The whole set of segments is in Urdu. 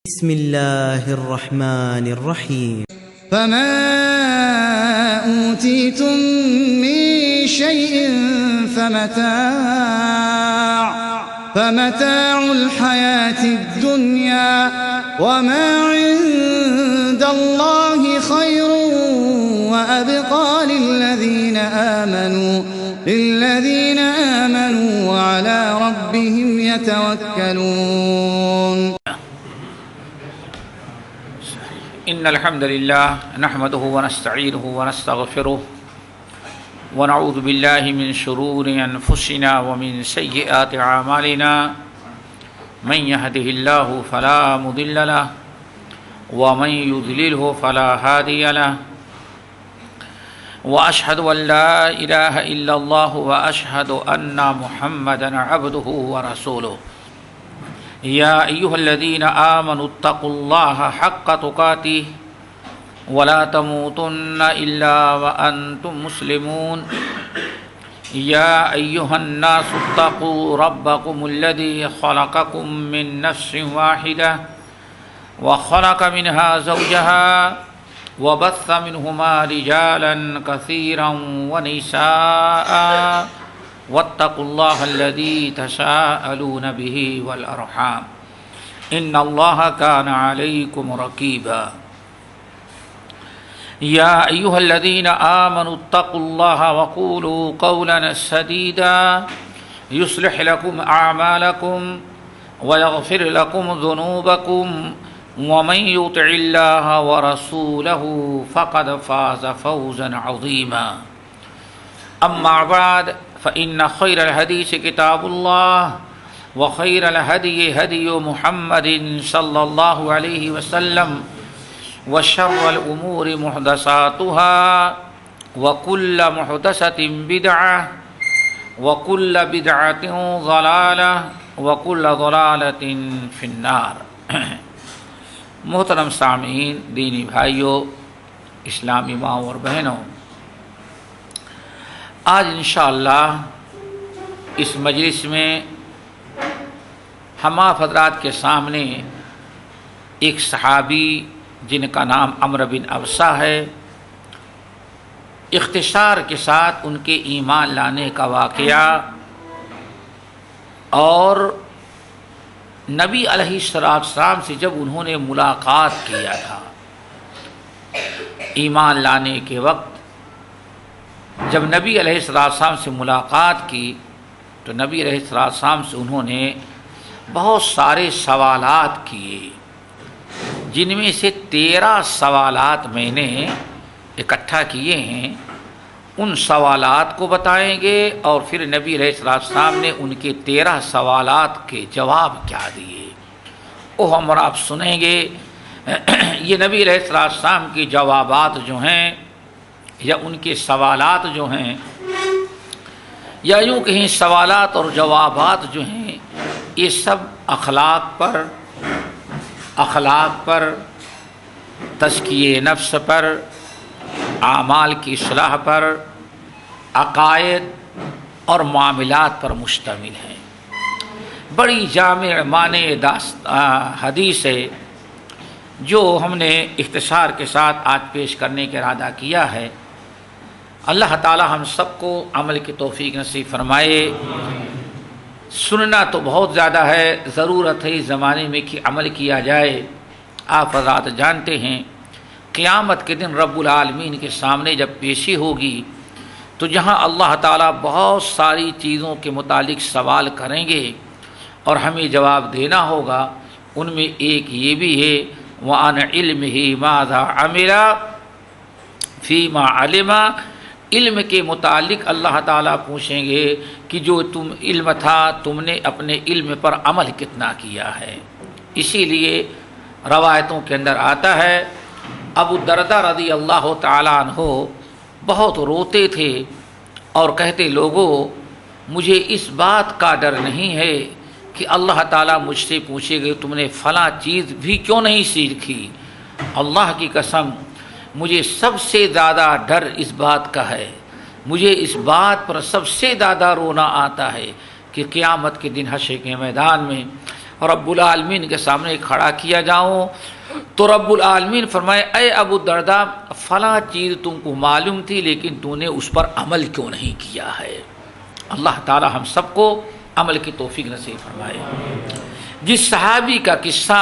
بسم الله الرحمن الرحيم فما أوتيتم من شيء فمتاع الحياة الدنيا وما عند الله خير وأبقى للذين آمنوا وعلى ربهم يتوكلون. إن الحمد لله نحمده ونستعينه ونستغفره ونعوذ بالله من شرور أنفسنا ومن سيئات أعمالنا من يهده الله فلا مضل له ومن يضلله فلا هادي له وأشهد أن لا إله إلا الله وأشهد أن محمدا عبده ورسوله. يا أيها الذين آمنوا اتقوا الله حق تقاته ولا تموتن إلا وأنتم مسلمون. يا أيها الناس اتقوا ربكم الذي خلقكم من نفس واحدة وخلق منها زوجها وبث منهما رجالا كثيرا ونساء واتقوا الله الذي تساءلون به والأرحام إن الله كان عليكم رقيبا. يا أيها الذين آمنوا اتقوا الله وقولوا قولا سديدا يصلح لكم أعمالكم ويغفر لكم ذنوبكم ومن يطع الله ورسوله فقد فاز فوزا عظيما. أما بعد فإن خير الحديث كتاب الله وخير الهدي هدي محمد صلى الله عليه وسلم وشر الأمور محدثاتها وكل محدثة بدعة وكل بدعة ضلالة وكل ضلالة في النار. محترم سامعین، دینی بھائیوں، اسلامی ماں اور بہنوں، آج انشاءاللہ اس مجلس میں ہم آپ حضرات کے سامنے ایک صحابی جن کا نام عمرو بن ابسہ ہے، اختصار کے ساتھ ان کے ایمان لانے کا واقعہ اور نبی علیہ السلام سے جب انہوں نے ملاقات کیا تھا ایمان لانے کے وقت، جب نبی علیہ السلام سے ملاقات کی تو نبی علیہ السلام سے انہوں نے بہت سارے سوالات کیے، جن میں سے 13 سوالات میں نے اکٹھا کیے ہیں. ان سوالات کو بتائیں گے اور پھر نبی علیہ السلام نے ان کے 13 سوالات کے جواب کیا دیے وہ ہم اور آپ سنیں گے. یہ نبی علیہ السلام کے جوابات جو ہیں یا ان کے سوالات جو ہیں، یا یوں کہیں سوالات اور جوابات جو ہیں، یہ سب اخلاق پر، تزکیہ نفس پر، اعمال کی اصلاح پر، عقائد اور معاملات پر مشتمل ہیں. بڑی جامع معنی حدیث ہے جو ہم نے اختصار کے ساتھ آج پیش کرنے کا ارادہ کیا ہے. اللہ تعالی ہم سب کو عمل کی توفیق نصیب فرمائے. سننا تو بہت زیادہ ہے، ضرورت ہے اس زمانے میں کہ عمل کیا جائے. آپ حضرات جانتے ہیں قیامت کے دن رب العالمین کے سامنے جب پیشی ہوگی تو جہاں اللہ تعالیٰ بہت ساری چیزوں کے متعلق سوال کریں گے اور ہمیں جواب دینا ہوگا. ان میں ایک یہ بھی ہے وَعَنْ عِلْمِهِ مَاذَا عَمِلَ فِيمَا عَلِمَ. علم کے متعلق اللہ تعالیٰ پوچھیں گے کہ جو تم علم تھا تم نے اپنے علم پر عمل کتنا کیا ہے. اسی لیے روایتوں کے اندر آتا ہے ابو الدرداء رضی اللہ تعالیٰ عنہ بہت روتے تھے اور کہتے لوگوں مجھے اس بات کا ڈر نہیں ہے کہ اللہ تعالیٰ مجھ سے پوچھے گا تم نے فلاں چیز بھی کیوں نہیں سیکھی. اللہ کی قسم مجھے سب سے زیادہ ڈر اس بات کا ہے، مجھے اس بات پر سب سے زیادہ رونا آتا ہے کہ قیامت کے دن حشر کے میدان میں اور رب العالمین کے سامنے کھڑا کیا جاؤں تو رب العالمین فرمائے اے ابو الدرداء فلاں چیز تم کو معلوم تھی لیکن تو نے اس پر عمل کیوں نہیں کیا ہے؟ اللہ تعالی ہم سب کو عمل کی توفیق نصیب فرمائے۔ جس صحابی کا قصہ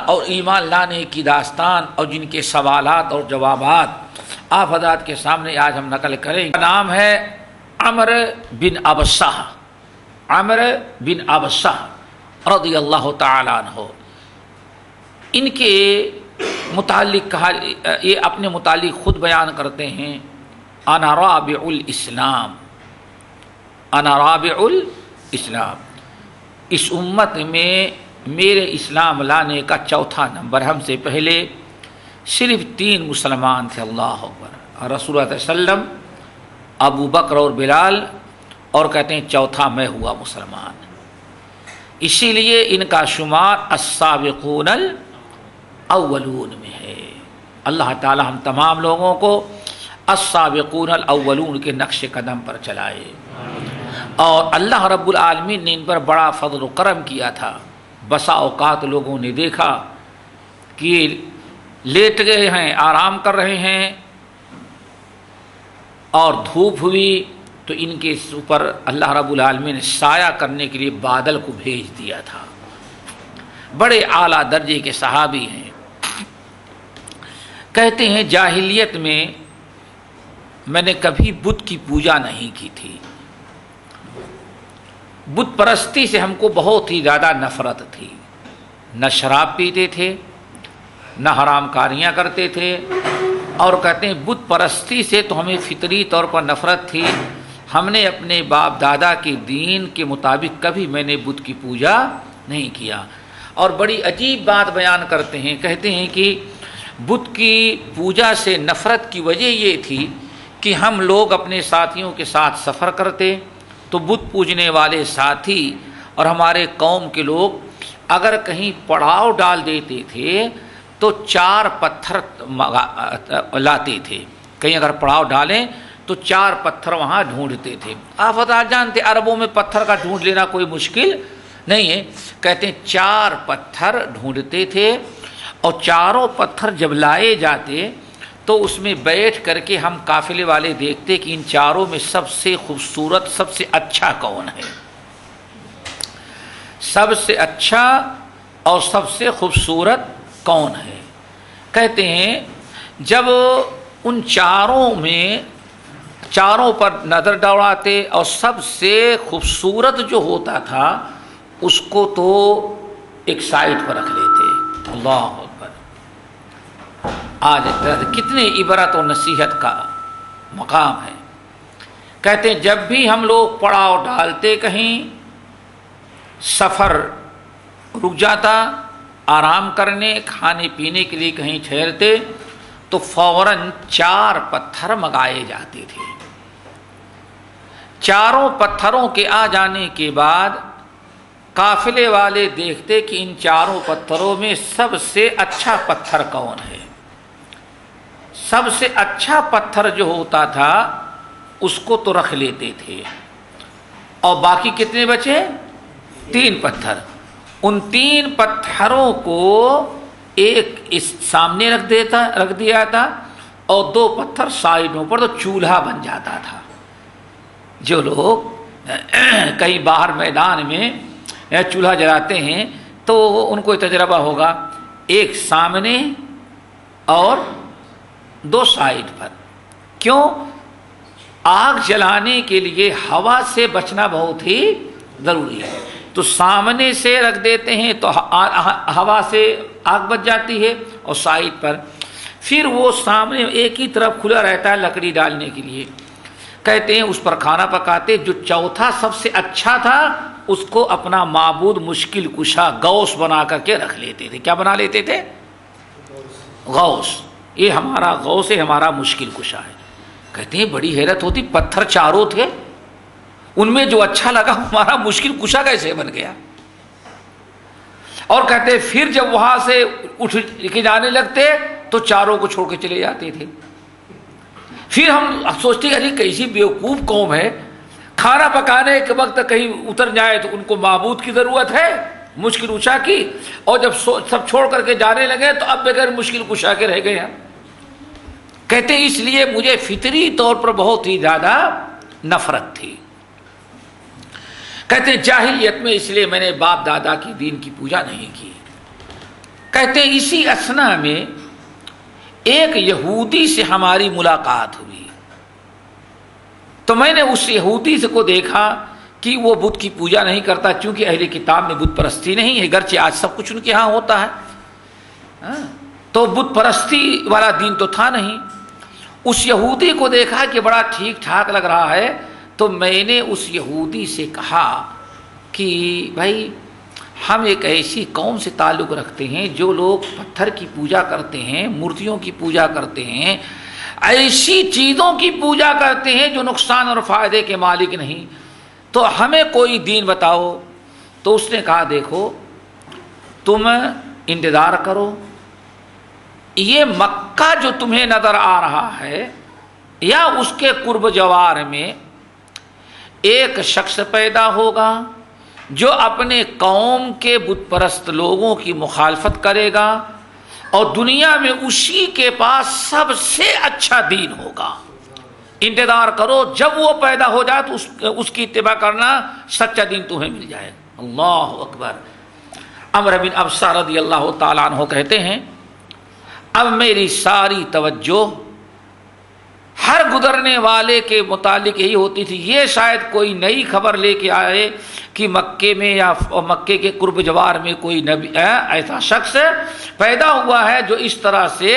اور ایمان لانے کی داستان اور جن کے سوالات اور جوابات آپ حضرات کے سامنے آج ہم نقل کریں، نام ہے عمر بن ابسہ، عمر بن ابسہ رضی اللہ تعالی عنہ۔ ان کے متعلق کہا، یہ اپنے متعلق خود بیان کرتے ہیں، انا رابع الاسلام، انا رابع الاسلام، اس امت میں میرے اسلام لانے کا چوتھا نمبر، ہم سے پہلے صرف 3 مسلمان تھے، اللہ اکبر، رسول اللہ صلی اللہ علیہ وسلم، ابو بکر اور بلال، اور کہتے ہیں چوتھا میں ہوا مسلمان۔ اسی لیے ان کا شمار السابقون الاولون میں ہے۔ اللہ تعالی ہم تمام لوگوں کو السابقون الاولون کے نقش قدم پر چلائے، اور اللہ رب العالمین نے ان پر بڑا فضل و کرم کیا تھا۔ بسا اوقات لوگوں نے دیکھا کہ لیٹ گئے ہیں، آرام کر رہے ہیں، اور دھوپ ہوئی تو ان کے اوپر اللہ رب العالمین نے سایہ کرنے کے لیے بادل کو بھیج دیا تھا۔ بڑے اعلیٰ درجے کے صحابی ہیں۔ کہتے ہیں جاہلیت میں نے کبھی بت کی پوجا نہیں کی تھی، بت پرستی سے ہم کو بہت ہی زیادہ نفرت تھی، نہ شراب پیتے تھے نہ حرام کاریاں کرتے تھے، اور کہتے ہیں بت پرستی سے تو ہمیں فطری طور پر نفرت تھی، ہم نے اپنے باپ دادا کے دین کے مطابق کبھی میں نے بت کی پوجا نہیں کیا۔ اور بڑی عجیب بات بیان کرتے ہیں، کہتے ہیں کہ بت کی پوجا سے نفرت کی وجہ یہ تھی کہ ہم لوگ اپنے ساتھیوں کے ساتھ سفر کرتے تو بت پوجنے والے ساتھی اور ہمارے قوم کے لوگ اگر کہیں پڑاؤ ڈال دیتے تھے تو 4 پتھر لاتے تھے، کہیں اگر پڑاؤ ڈالیں تو 4 پتھر وہاں ڈھونڈتے تھے۔ آپ حضرات جانتے عربوں میں پتھر کا ڈھونڈ لینا کوئی مشکل نہیں ہے، کہتے ہیں 4 پتھر ڈھونڈتے تھے، اور چاروں پتھر جب لائے جاتے تو اس میں بیٹھ کر کے ہم قافلے والے دیکھتے کہ ان چاروں میں سب سے خوبصورت سب سے اچھا کون ہے، سب سے اچھا اور سب سے خوبصورت کون ہے۔ کہتے ہیں جب ان چاروں پر نظر دوڑاتے اور سب سے خوبصورت جو ہوتا تھا اس کو تو ایک سائڈ پر رکھ لیتے۔ اللہ اکبر، آج کتنے عبرت و نصیحت کا مقام ہے۔ کہتے ہیں جب بھی ہم لوگ پڑاؤ ڈالتے، کہیں سفر رک جاتا، آرام کرنے کھانے پینے کے لیے کہیں ٹھہرتے تو فوراً 4 پتھر منگائے جاتے تھے۔ چاروں پتھروں کے آ جانے کے بعد قافلے والے دیکھتے کہ ان چاروں پتھروں میں سب سے اچھا پتھر کون ہے۔ سب سے اچھا پتھر جو ہوتا تھا اس کو تو رکھ لیتے تھے، اور باقی کتنے بچے؟ 3 پتھر۔ ان 3 پتھروں کو ایک اس سامنے رکھ دیا تھا اور 2 پتھر سائڈوں پر، تو چولہا بن جاتا تھا۔ جو لوگ کہیں باہر میدان میں چولہا جلاتے ہیں تو ان کو تجربہ ہوگا، ایک سامنے اور 2 سائڈ پر۔ کیوں؟ آگ جلانے کے لیے ہوا سے بچنا بہت ہی ضروری ہے، تو سامنے سے رکھ دیتے ہیں تو ہوا سے آگ بچ جاتی ہے، اور سائڈ پر پھر وہ سامنے ایک ہی طرف کھلا رہتا ہے لکڑی ڈالنے کے لیے۔ کہتے ہیں اس پر کھانا پکاتے، جو چوتھا سب سے اچھا تھا اس کو اپنا معبود مشکل کشا غوث بنا کر کے رکھ لیتے تھے۔ کیا بنا لیتے تھے؟ غوث، یہ ہمارا غوث ہے، ہمارا مشکل کشا ہے۔ کہتے ہیں بڑی حیرت ہوتی، پتھر چاروں تھے، ان میں جو اچھا لگا ہمارا مشکل کشا کیسے بن گیا؟ اور کہتے ہیں پھر جب وہاں سے اٹھ کے جانے لگتے تو چاروں کو چھوڑ کے چلے جاتے تھے۔ پھر ہم سوچتے کہ کیسی بیوقوف قوم ہے، کھانا پکانے کے وقت کہیں اتر جائے تو ان کو معبود کی ضرورت ہے، مشکل کشا کی، اور جب سب چھوڑ کر کے جانے لگے تو اب بغیر مشکل کشا کے رہ گئے ہیں۔ کہتے ہیں اس لیے مجھے فطری طور پر بہت ہی زیادہ نفرت تھی۔ کہتے ہیں جاہلیت میں اس لیے میں نے باپ دادا کی دین کی پوجا نہیں کی۔ کہتے ہیں اسی اثنا میں ایک یہودی سے ہماری ملاقات ہوئی، تو میں نے اس یہودی سے کو دیکھا کہ وہ بت کی پوجا نہیں کرتا، چونکہ اہل کتاب میں بت پرستی نہیں ہے، گرچہ آج سب کچھ ان کے ہاں ہوتا ہے، تو بت پرستی والا دین تو تھا نہیں۔ اس یہودی کو دیکھا کہ بڑا ٹھیک ٹھاک لگ رہا ہے، تو میں نے اس یہودی سے کہا کہ بھائی ہم ایک ایسی قوم سے تعلق رکھتے ہیں جو لوگ پتھر کی پوجا کرتے ہیں، مورتیوں کی پوجا کرتے ہیں، ایسی چیزوں کی پوجا کرتے ہیں جو نقصان اور فائدے کے مالک نہیں، تو ہمیں کوئی دین بتاؤ۔ تو اس نے کہا دیکھو تم انتظار کرو، یہ مکہ جو تمہیں نظر آ رہا ہے یا اس کے قرب جوار میں ایک شخص پیدا ہوگا جو اپنے قوم کے بت پرست لوگوں کی مخالفت کرے گا، اور دنیا میں اسی کے پاس سب سے اچھا دین ہوگا، انتظار کرو، جب وہ پیدا ہو جائے تو اس کی اتباع کرنا، سچا دین تمہیں مل جائے۔ اللہ اکبر۔ عمرو بن ابسہ رضی اللہ تعالیٰ عنہ کہتے ہیں اب میری ساری توجہ ہر گزرنے والے کے متعلق یہی ہوتی تھی، یہ شاید کوئی نئی خبر لے کے آئے کہ مکے میں یا مکے کے قرب جوار میں کوئی نبی ایسا شخص پیدا ہوا ہے جو اس طرح سے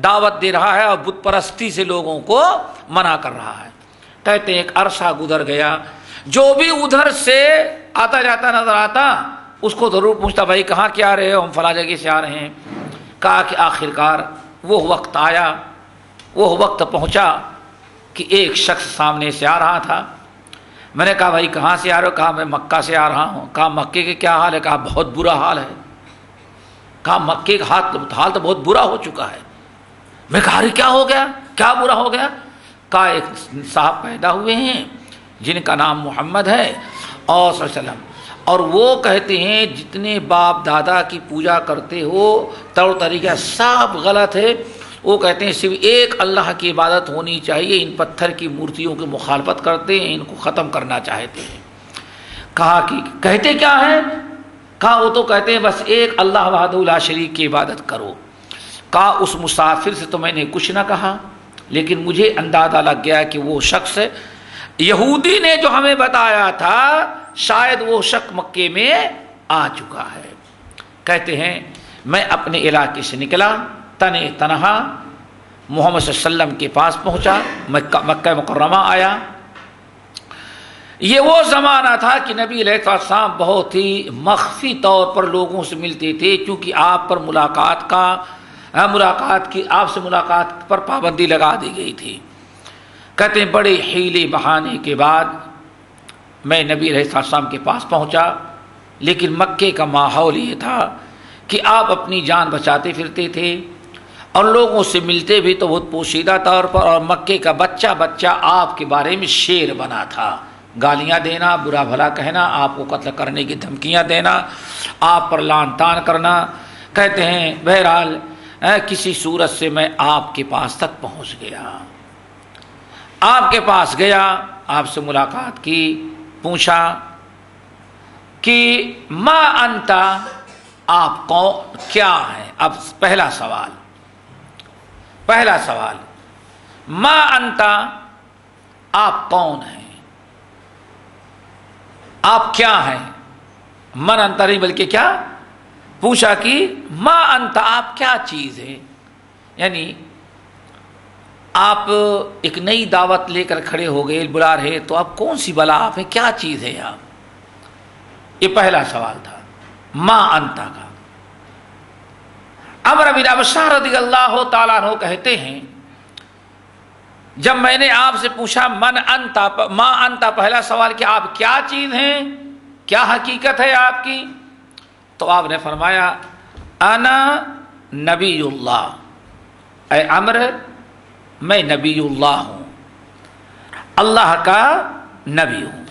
دعوت دے رہا ہے اور بت پرستی سے لوگوں کو منع کر رہا ہے۔ کہتے ہیں ایک عرصہ گزر گیا، جو بھی ادھر سے آتا جاتا نظر آتا اس کو ضرور پوچھتا بھائی کہاں کیا آ رہے ہو؟ ہم فلاں جگہ سے آ رہے ہیں۔ کہا کہ آخرکار وہ وقت آیا، وہ وقت پہنچا کہ ایک شخص سامنے سے آ رہا تھا۔ میں نے کہا بھائی کہاں سے آ رہے ہو؟ کہا میں مکہ سے آ رہا ہوں۔ کہا مکے کے کیا حال ہے؟ کہا بہت برا حال ہے۔ کہا مکے کا حال تو بہت برا ہو چکا ہے۔ میں کہا ارے کیا ہو گیا؟ کیا برا ہو گیا؟ کہا ایک صاحب پیدا ہوئے ہیں جن کا نام محمد ہے اور صلی اللہ علیہ وسلم، اور وہ کہتے ہیں جتنے باپ دادا کی پوجا کرتے ہو طور طریقہ سب غلط ہے، وہ کہتے ہیں صرف ایک اللہ کی عبادت ہونی چاہیے، ان پتھر کی مورتیوں کی مخالفت کرتے ہیں، ان کو ختم کرنا چاہتے ہیں۔ کہا کہ کہتے کیا ہے؟ کہا وہ تو کہتے ہیں بس ایک اللہ وحدہ لا شریک کی عبادت کرو۔ کہا اس مسافر سے تو میں نے کچھ نہ کہا، لیکن مجھے اندازہ لگ گیا کہ وہ شخص یہودی نے جو ہمیں بتایا تھا شاید وہ شخص مکے میں آ چکا ہے۔ کہتے ہیں میں اپنے علاقے سے نکلا، تنے تنہا محمد صلی اللہ علیہ وسلم کے پاس پہنچا، مکہ مکرمہ آیا۔ یہ وہ زمانہ تھا کہ نبی علیہ السلام بہت ہی مخفی طور پر لوگوں سے ملتے تھے، کیونکہ آپ پر آپ سے ملاقات پر پابندی لگا دی گئی تھی۔ کہتے ہیں بڑے حیلے بہانے کے بعد میں نبی علیہ السلام کے پاس پہنچا، لیکن مکے کا ماحول یہ تھا کہ آپ اپنی جان بچاتے پھرتے تھے اور لوگوں سے ملتے بھی تو بہت پوشیدہ طور پر، اور مکے کا بچہ آپ کے بارے میں شیر بنا تھا، گالیاں دینا، برا بھلا کہنا، آپ کو قتل کرنے کی دھمکیاں دینا، آپ پر لعن طعن کرنا۔ کہتے ہیں بہرحال کسی صورت سے میں آپ کے پاس تک پہنچ گیا، آپ کے پاس گیا، آپ سے ملاقات کی، پوچھا کہ ما انتا، آپ کون کیا ہیں؟ اب پہلا سوال ما انتا، آپ کون ہیں، آپ کیا ہیں؟ من انتا نہیں بلکہ کیا پوچھا کہ ما انتا، آپ کیا چیز ہے؟ یعنی آپ ایک نئی دعوت لے کر کھڑے ہو گئے، بلا رہے، تو آپ کون سی بلا آپ ہیں، کیا چیز ہے آپ؟ یہ پہلا سوال تھا ما انتا کا۔ عمرو بن ابسہ رضی اللہ تعالیٰ عنہ کہتے ہیں جب میں نے آپ سے پوچھا من انتا، ما انتا پہلا سوال کہ آپ کیا چیز ہیں، کیا حقیقت ہے آپ کی، تو آپ نے فرمایا انا نبی اللہ، اے عمرو میں نبی اللہ ہوں، اللہ کا نبی ہوں۔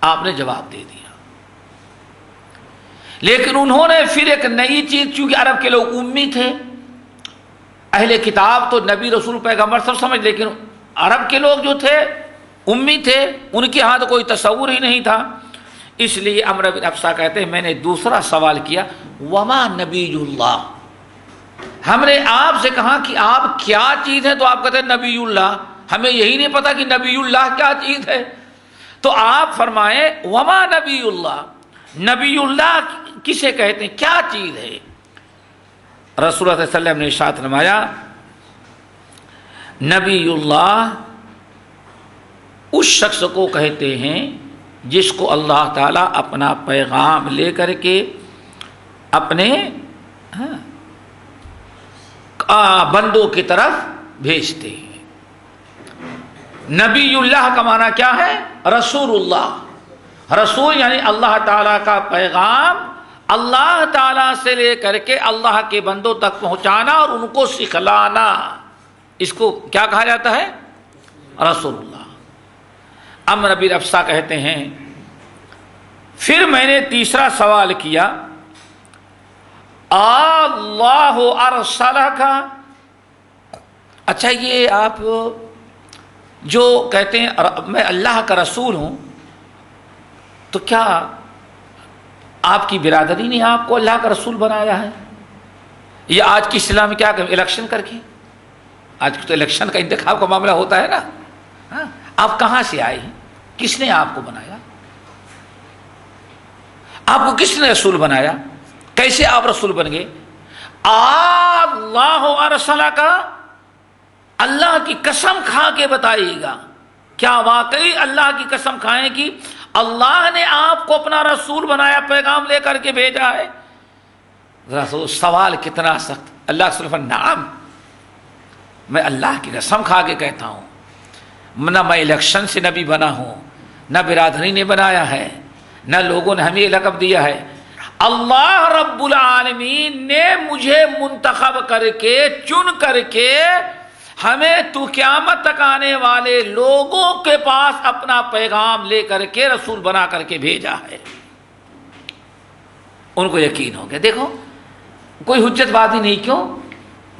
آپ نے جواب دے دیا۔ لیکن انہوں نے پھر ایک نئی چیز، چونکہ عرب کے لوگ امی تھے، اہل کتاب تو نبی رسول پیغمبر سب سمجھ، لیکن عرب کے لوگ جو تھے امی تھے، ان کے ہاں تو کوئی تصور ہی نہیں تھا. اس لیے عمرو بن ابسہ کہتے ہیں میں نے دوسرا سوال کیا، وما نبی اللہ، ہم نے آپ سے کہا کہ آپ کیا چیز ہے، تو آپ کہتے ہیں نبی اللہ، ہمیں یہی نہیں پتا کہ نبی اللہ کیا چیز ہے. تو آپ فرمائیں وما نبی اللہ، نبی اللہ کسے کہتے ہیں، کیا چیز ہے؟ رسول اللہ صلی اللہ علیہ وسلم نے ارشاد فرمایا نبی اللہ اس شخص کو کہتے ہیں جس کو اللہ تعالیٰ اپنا پیغام لے کر کے اپنے بندوں کی طرف بھیجتے ہیں. نبی اللہ کا معنی کیا ہے؟ رسول اللہ. رسول یعنی اللہ تعالیٰ کا پیغام اللہ تعالیٰ سے لے کر کے اللہ کے بندوں تک پہنچانا اور ان کو سکھلانا، اس کو کیا کہا جاتا ہے؟ رسول اللہ. عمرو بن ابسہ کہتے ہیں پھر میں نے تیسرا سوال کیا اللہ ارسلک، اچھا یہ آپ جو کہتے ہیں میں اللہ کا رسول ہوں، تو کیا آپ کی برادری نے آپ کو اللہ کا رسول بنایا ہے؟ یہ آج کی اصطلاح میں کیا کہ الیکشن کر کے، آج تو الیکشن کا انتخاب کا معاملہ ہوتا ہے نا. آپ کہاں سے آئے ہیں؟ کس نے آپ کو بنایا؟ آپ کو کس نے رسول بنایا؟ کیسے آپ رسول بن گئے؟ اللہ ارسلک، اللہ کی قسم کھا کے بتائیے گا، کیا واقعی اللہ کی قسم کھائیں کہ اللہ نے آپ کو اپنا رسول بنایا، پیغام لے کر کے بھیجا ہے؟ سوال کتنا سخت. اللہ صرف نعم، میں اللہ کی قسم کھا کے کہتا ہوں، نہ میں الیکشن سے نبی بنا ہوں، نہ برادری نے بنایا ہے، نہ لوگوں نے ہمیں لقب دیا ہے. اللہ رب العالمین نے مجھے منتخب کر کے، چن کر کے ہمیں تو قیامت تک آنے والے لوگوں کے پاس اپنا پیغام لے کر کے رسول بنا کر کے بھیجا ہے. ان کو یقین ہو گیا. دیکھو کوئی حجت بازی نہیں، کیوں؟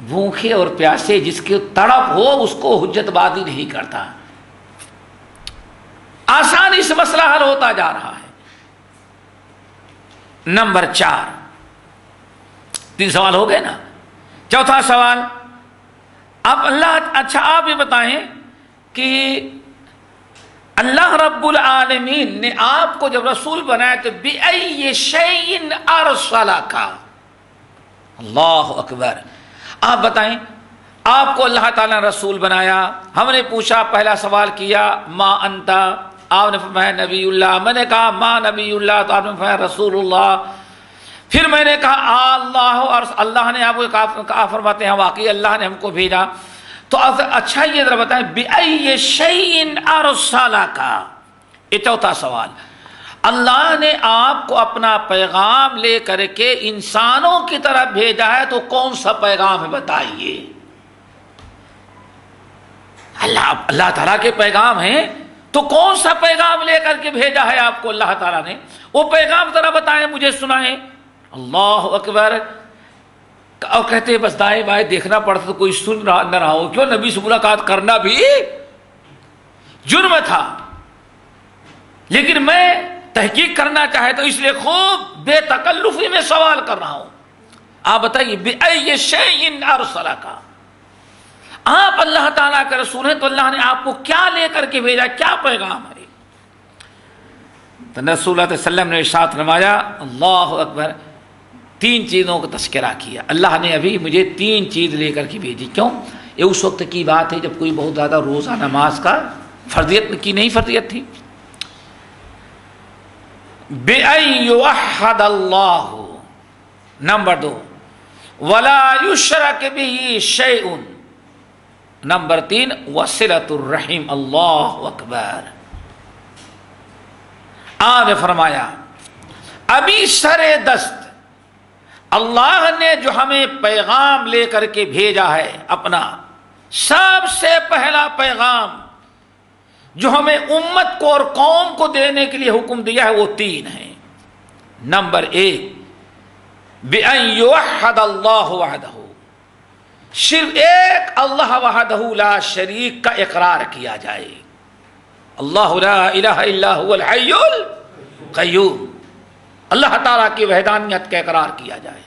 بھوکے اور پیاسے جس کی تڑپ ہو اس کو حجت بازی نہیں کرتا، آسانی سے مسئلہ حل ہوتا جا رہا ہے. نمبر 4، 3 سوال ہو گئے نا. چوتھا سوال، اب اللہ، اچھا آپ یہ بتائیں کہ اللہ رب العالمین نے آپ کو جب رسول بنایا تو بِأَيِّ شَيْءٍ أَرْسَلَكَ، اللہ اکبر. آپ بتائیں آپ کو اللہ تعالیٰ نے رسول بنایا، ہم نے پوچھا، پہلا سوال کیا ما انت، آپ نے فرمایا نبی اللہ. میں نے کہا ما نبی اللہ، تو آپ نے فرمایا رسول اللہ. پھر میں نے کہا اللہ، اور اللہ نے آپ کو کہا، فرماتے ہیں واقعی اللہ نے ہم کو بھیجا. تو اچھا یہ ذرا بتائیں بِأَيِّ شَيْءٍ أَرْسَلَكَ، یہ چوتھا سوال. اللہ نے آپ کو اپنا پیغام لے کر کے انسانوں کی طرف بھیجا ہے، تو کون سا پیغام ہے بتائیے؟ اللہ تعالیٰ کے پیغام ہیں، تو کون سا پیغام لے کر کے بھیجا ہے آپ کو اللہ تعالیٰ نے؟ وہ پیغام ذرا بتائیں، مجھے سنائیں. اللہ اکبر. اور کہتے ہیں بس دائیں بائیں دیکھنا پڑتا تو کوئی سن نہ رہا ہو. کیوں؟ نبی سے ملاقات کرنا بھی جرم تھا، لیکن میں تحقیق کرنا چاہے تو اس لیے خوب بے تکلفی میں سوال کر رہا ہوں. آپ بتائیے بِأَيِّ شَيْءٍ أَرْسَلَكَ، آپ اللہ تعالیٰ کے رسول ہیں تو اللہ نے آپ کو کیا لے کر کے بھیجا، کیا پیغام ہے؟ تو رسول اللہ صلی اللہ علیہ وسلم نے ارشاد فرمایا، اللہ اکبر، 3 چیزوں کا تذکرہ کیا. اللہ نے ابھی مجھے 3 چیز لے کر کے بھیجی. کیوں؟ یہ اس وقت کی بات ہے جب کوئی بہت زیادہ روزہ نماز کا فرضیت کی نہیں فرضیت تھی. بِأَن يُوَحَّدَ اللَّهُ، نمبر 2 وَلَا يُشْرَكَ بِهِ شَيْءٌ، نمبر 3 وَصِلَةُ الرَّحِيمِ. اللہ اکبر. آپ نے فرمایا ابھی سر دست اللہ نے جو ہمیں پیغام لے کر کے بھیجا ہے، اپنا سب سے پہلا پیغام جو ہمیں امت کو اور قوم کو دینے کے لیے حکم دیا ہے، وہ 3 ہیں. نمبر 1 بِأَن يُوَحَّدَ اللَّهُ وَحْدَهُ، صرف ایک اللہ وحدہ لا شریک کا اقرار کیا جائے. اللہ لا الہ الا هو الحی القیوم، اللہ تعالیٰ کی وحدانیت کا اقرار کیا جائے.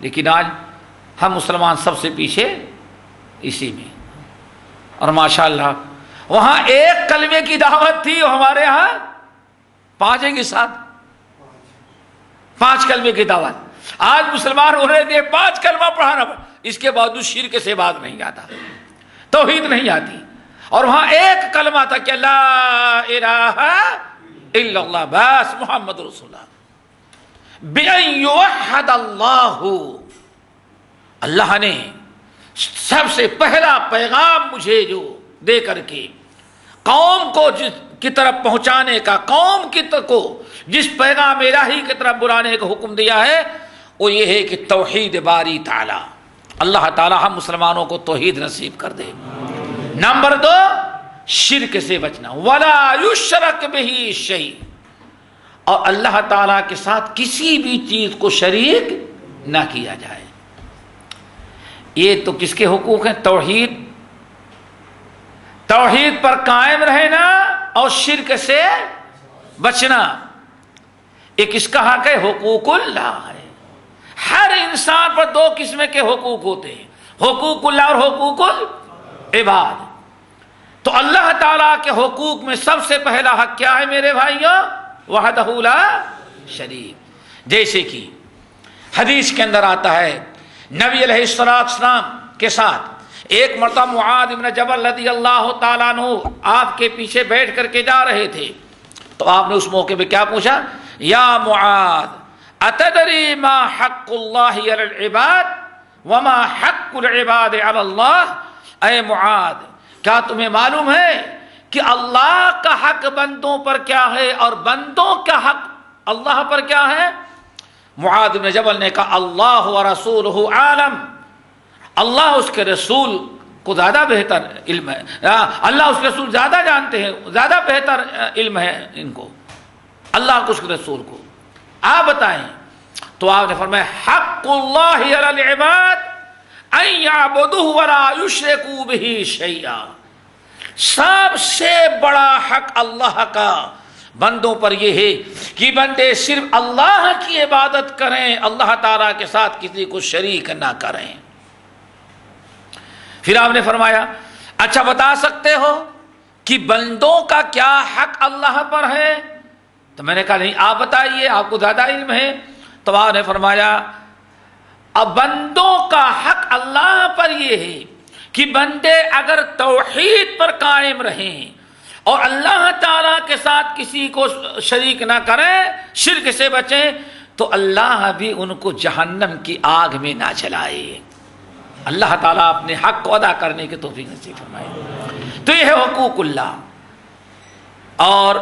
لیکن آج ہم مسلمان سب سے پیچھے اسی میں. اور ماشاءاللہ وہاں ایک کلمے کی دعوت تھی، ہمارے ہاں 5 ہیں گے 7، 5 کلمے کی دعوت. آج مسلمان ہو رہے تھے 5 کلمہ پڑھانا، اس کے باوجود شرک سے بات نہیں آتا، توحید نہیں آتی. اور وہاں ایک کلمہ تھا کہ لا الہ الا اللہ، بس محمد رسول اللہ. بِأَن يُوَحَّدَ اللَّهُ، اللہ نے سب سے پہلا پیغام مجھے جو دے کر کے قوم کو کی طرف پہنچانے کا، قوم کی کو جس پیغام الہی کی طرف بلانے کا حکم دیا ہے وہ یہ ہے کہ توحید باری تعالی، اللہ تعالی ہم مسلمانوں کو توحید نصیب کر دے. نمبر 2 شرک سے بچنا، ولا یشرک بہ شیء، اور اللہ تعالی کے ساتھ کسی بھی چیز کو شریک نہ کیا جائے. یہ تو کس کے حقوق ہیں؟ توحید پر قائم رہنا اور شرک سے بچنا. ایک اس کا حق ہے حقوق اللہ ہے. ہر انسان پر 2 قسم کے حقوق ہوتے ہیں، حقوق اللہ اور حقوق العباد. تو اللہ تعالیٰ کے حقوق میں سب سے پہلا حق کیا ہے میرے بھائیوں؟ وحدہ لا شریک. جیسے کہ حدیث کے اندر آتا ہے نبی علیہ السلام کے ساتھ ایک مرتبہ معاذ بن جبل رضی اللہ تعالیٰ عنہ آپ کے پیچھے بیٹھ کر کے جا رہے تھے، تو آپ نے اس موقع پہ کیا پوچھا؟ یا معاذ اتدری ما حق اللہ علی العباد وما حق العباد علی اللہ. اے معاذ، کیا تمہیں معلوم ہے کہ اللہ کا حق بندوں پر کیا ہے اور بندوں کا حق اللہ پر کیا ہے؟ معاذ بن جبل نے کہا اللہ ورسولہ عالم، اللہ اس کے رسول کو زیادہ بہتر علم ہے، اللہ اس کے رسول زیادہ جانتے ہیں، زیادہ بہتر علم ہے ان کو، اللہ کو اس کے رسول کو آپ بتائیں. تو آپ نے فرمایا حق اللہ علی العباد ان یعبدوہ ولا یشرکوا بہ شیئا، سب سے بڑا حق اللہ کا بندوں پر یہ ہے کہ بندے صرف اللہ کی عبادت کریں، اللہ تعالیٰ کے ساتھ کسی کو شریک نہ کریں. پھر آپ نے فرمایا اچھا بتا سکتے ہو کہ بندوں کا کیا حق اللہ پر ہے؟ تو میں نے کہا نہیں، آپ بتائیے، آپ کو زیادہ علم ہے. تو آپ نے فرمایا اب بندوں کا حق اللہ پر یہ ہے کہ بندے اگر توحید پر قائم رہیں اور اللہ تعالیٰ کے ساتھ کسی کو شریک نہ کریں، شرک سے بچیں، تو اللہ بھی ان کو جہنم کی آگ میں نہ جلائے. اللہ تعالیٰ اپنے حق کو ادا کرنے کی توفیق نصیب فرمائے. تو یہ ہے حقوق اللہ. اور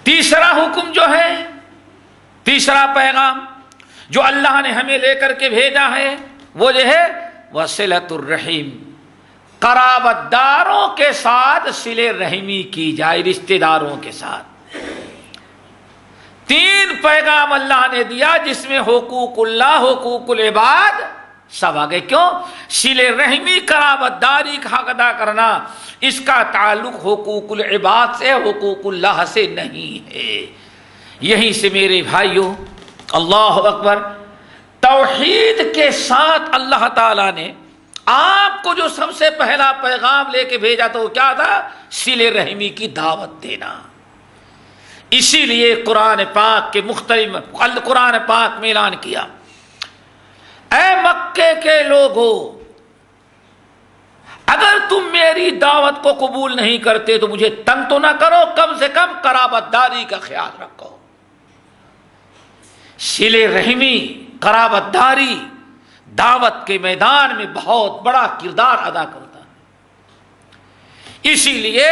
تیسرا حکم جو ہے، تیسرا پیغام جو اللہ نے ہمیں لے کر کے بھیجا ہے وہ جو ہے وصلۃ الرحیم، قرابت داروں کے ساتھ صلہ رحمی کی جائے، رشتہ داروں کے ساتھ. 3 پیغام اللہ نے دیا جس میں حقوق اللہ، حقوق العباد سب آگے. کیوں؟ صلہ رحمی، قرابت داری کا حق ادا کرنا، اس کا تعلق حقوق العباد سے، حقوق اللہ سے نہیں ہے. یہیں سے میرے بھائیوں، اللہ اکبر، توحید کے ساتھ اللہ تعالیٰ نے آپ کو جو سب سے پہلا پیغام لے کے بھیجا تو وہ کیا تھا؟ صلہ رحمی کی دعوت دینا. اسی لیے قرآن پاک کے مختلف قرآن پاک میں اعلان کیا اے مکے کے لوگو، اگر تم میری دعوت کو قبول نہیں کرتے تو مجھے تنگ تو نہ کرو، کم سے کم قرابت داری کا خیال رکھو. صلہ رحمی، قرابت داری دعوت کے میدان میں بہت بڑا کردار ادا کرتا ہے. اسی لیے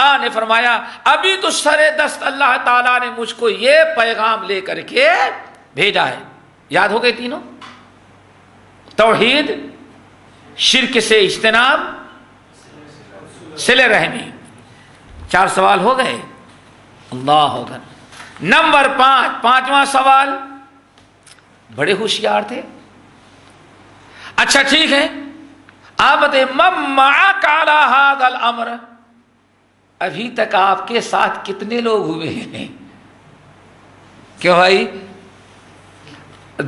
آن نے فرمایا ابھی تو سر دست اللہ تعالیٰ نے مجھ کو یہ پیغام لے کر کے بھیجا ہے. یاد ہو گئے تینوں؟ توحید، شرک سے اجتناب، صلہ رحمی. 4 سوال ہو گئے. اللہ اکبر. نمبر 5، پانچواں سوال، بڑے ہوشیار تھے. اچھا ٹھیک ہے، آپ بتائیں من معک علی ھذا الامر، ابھی تک آپ کے ساتھ کتنے لوگ ہوئے ہیں؟ کیوں بھائی؟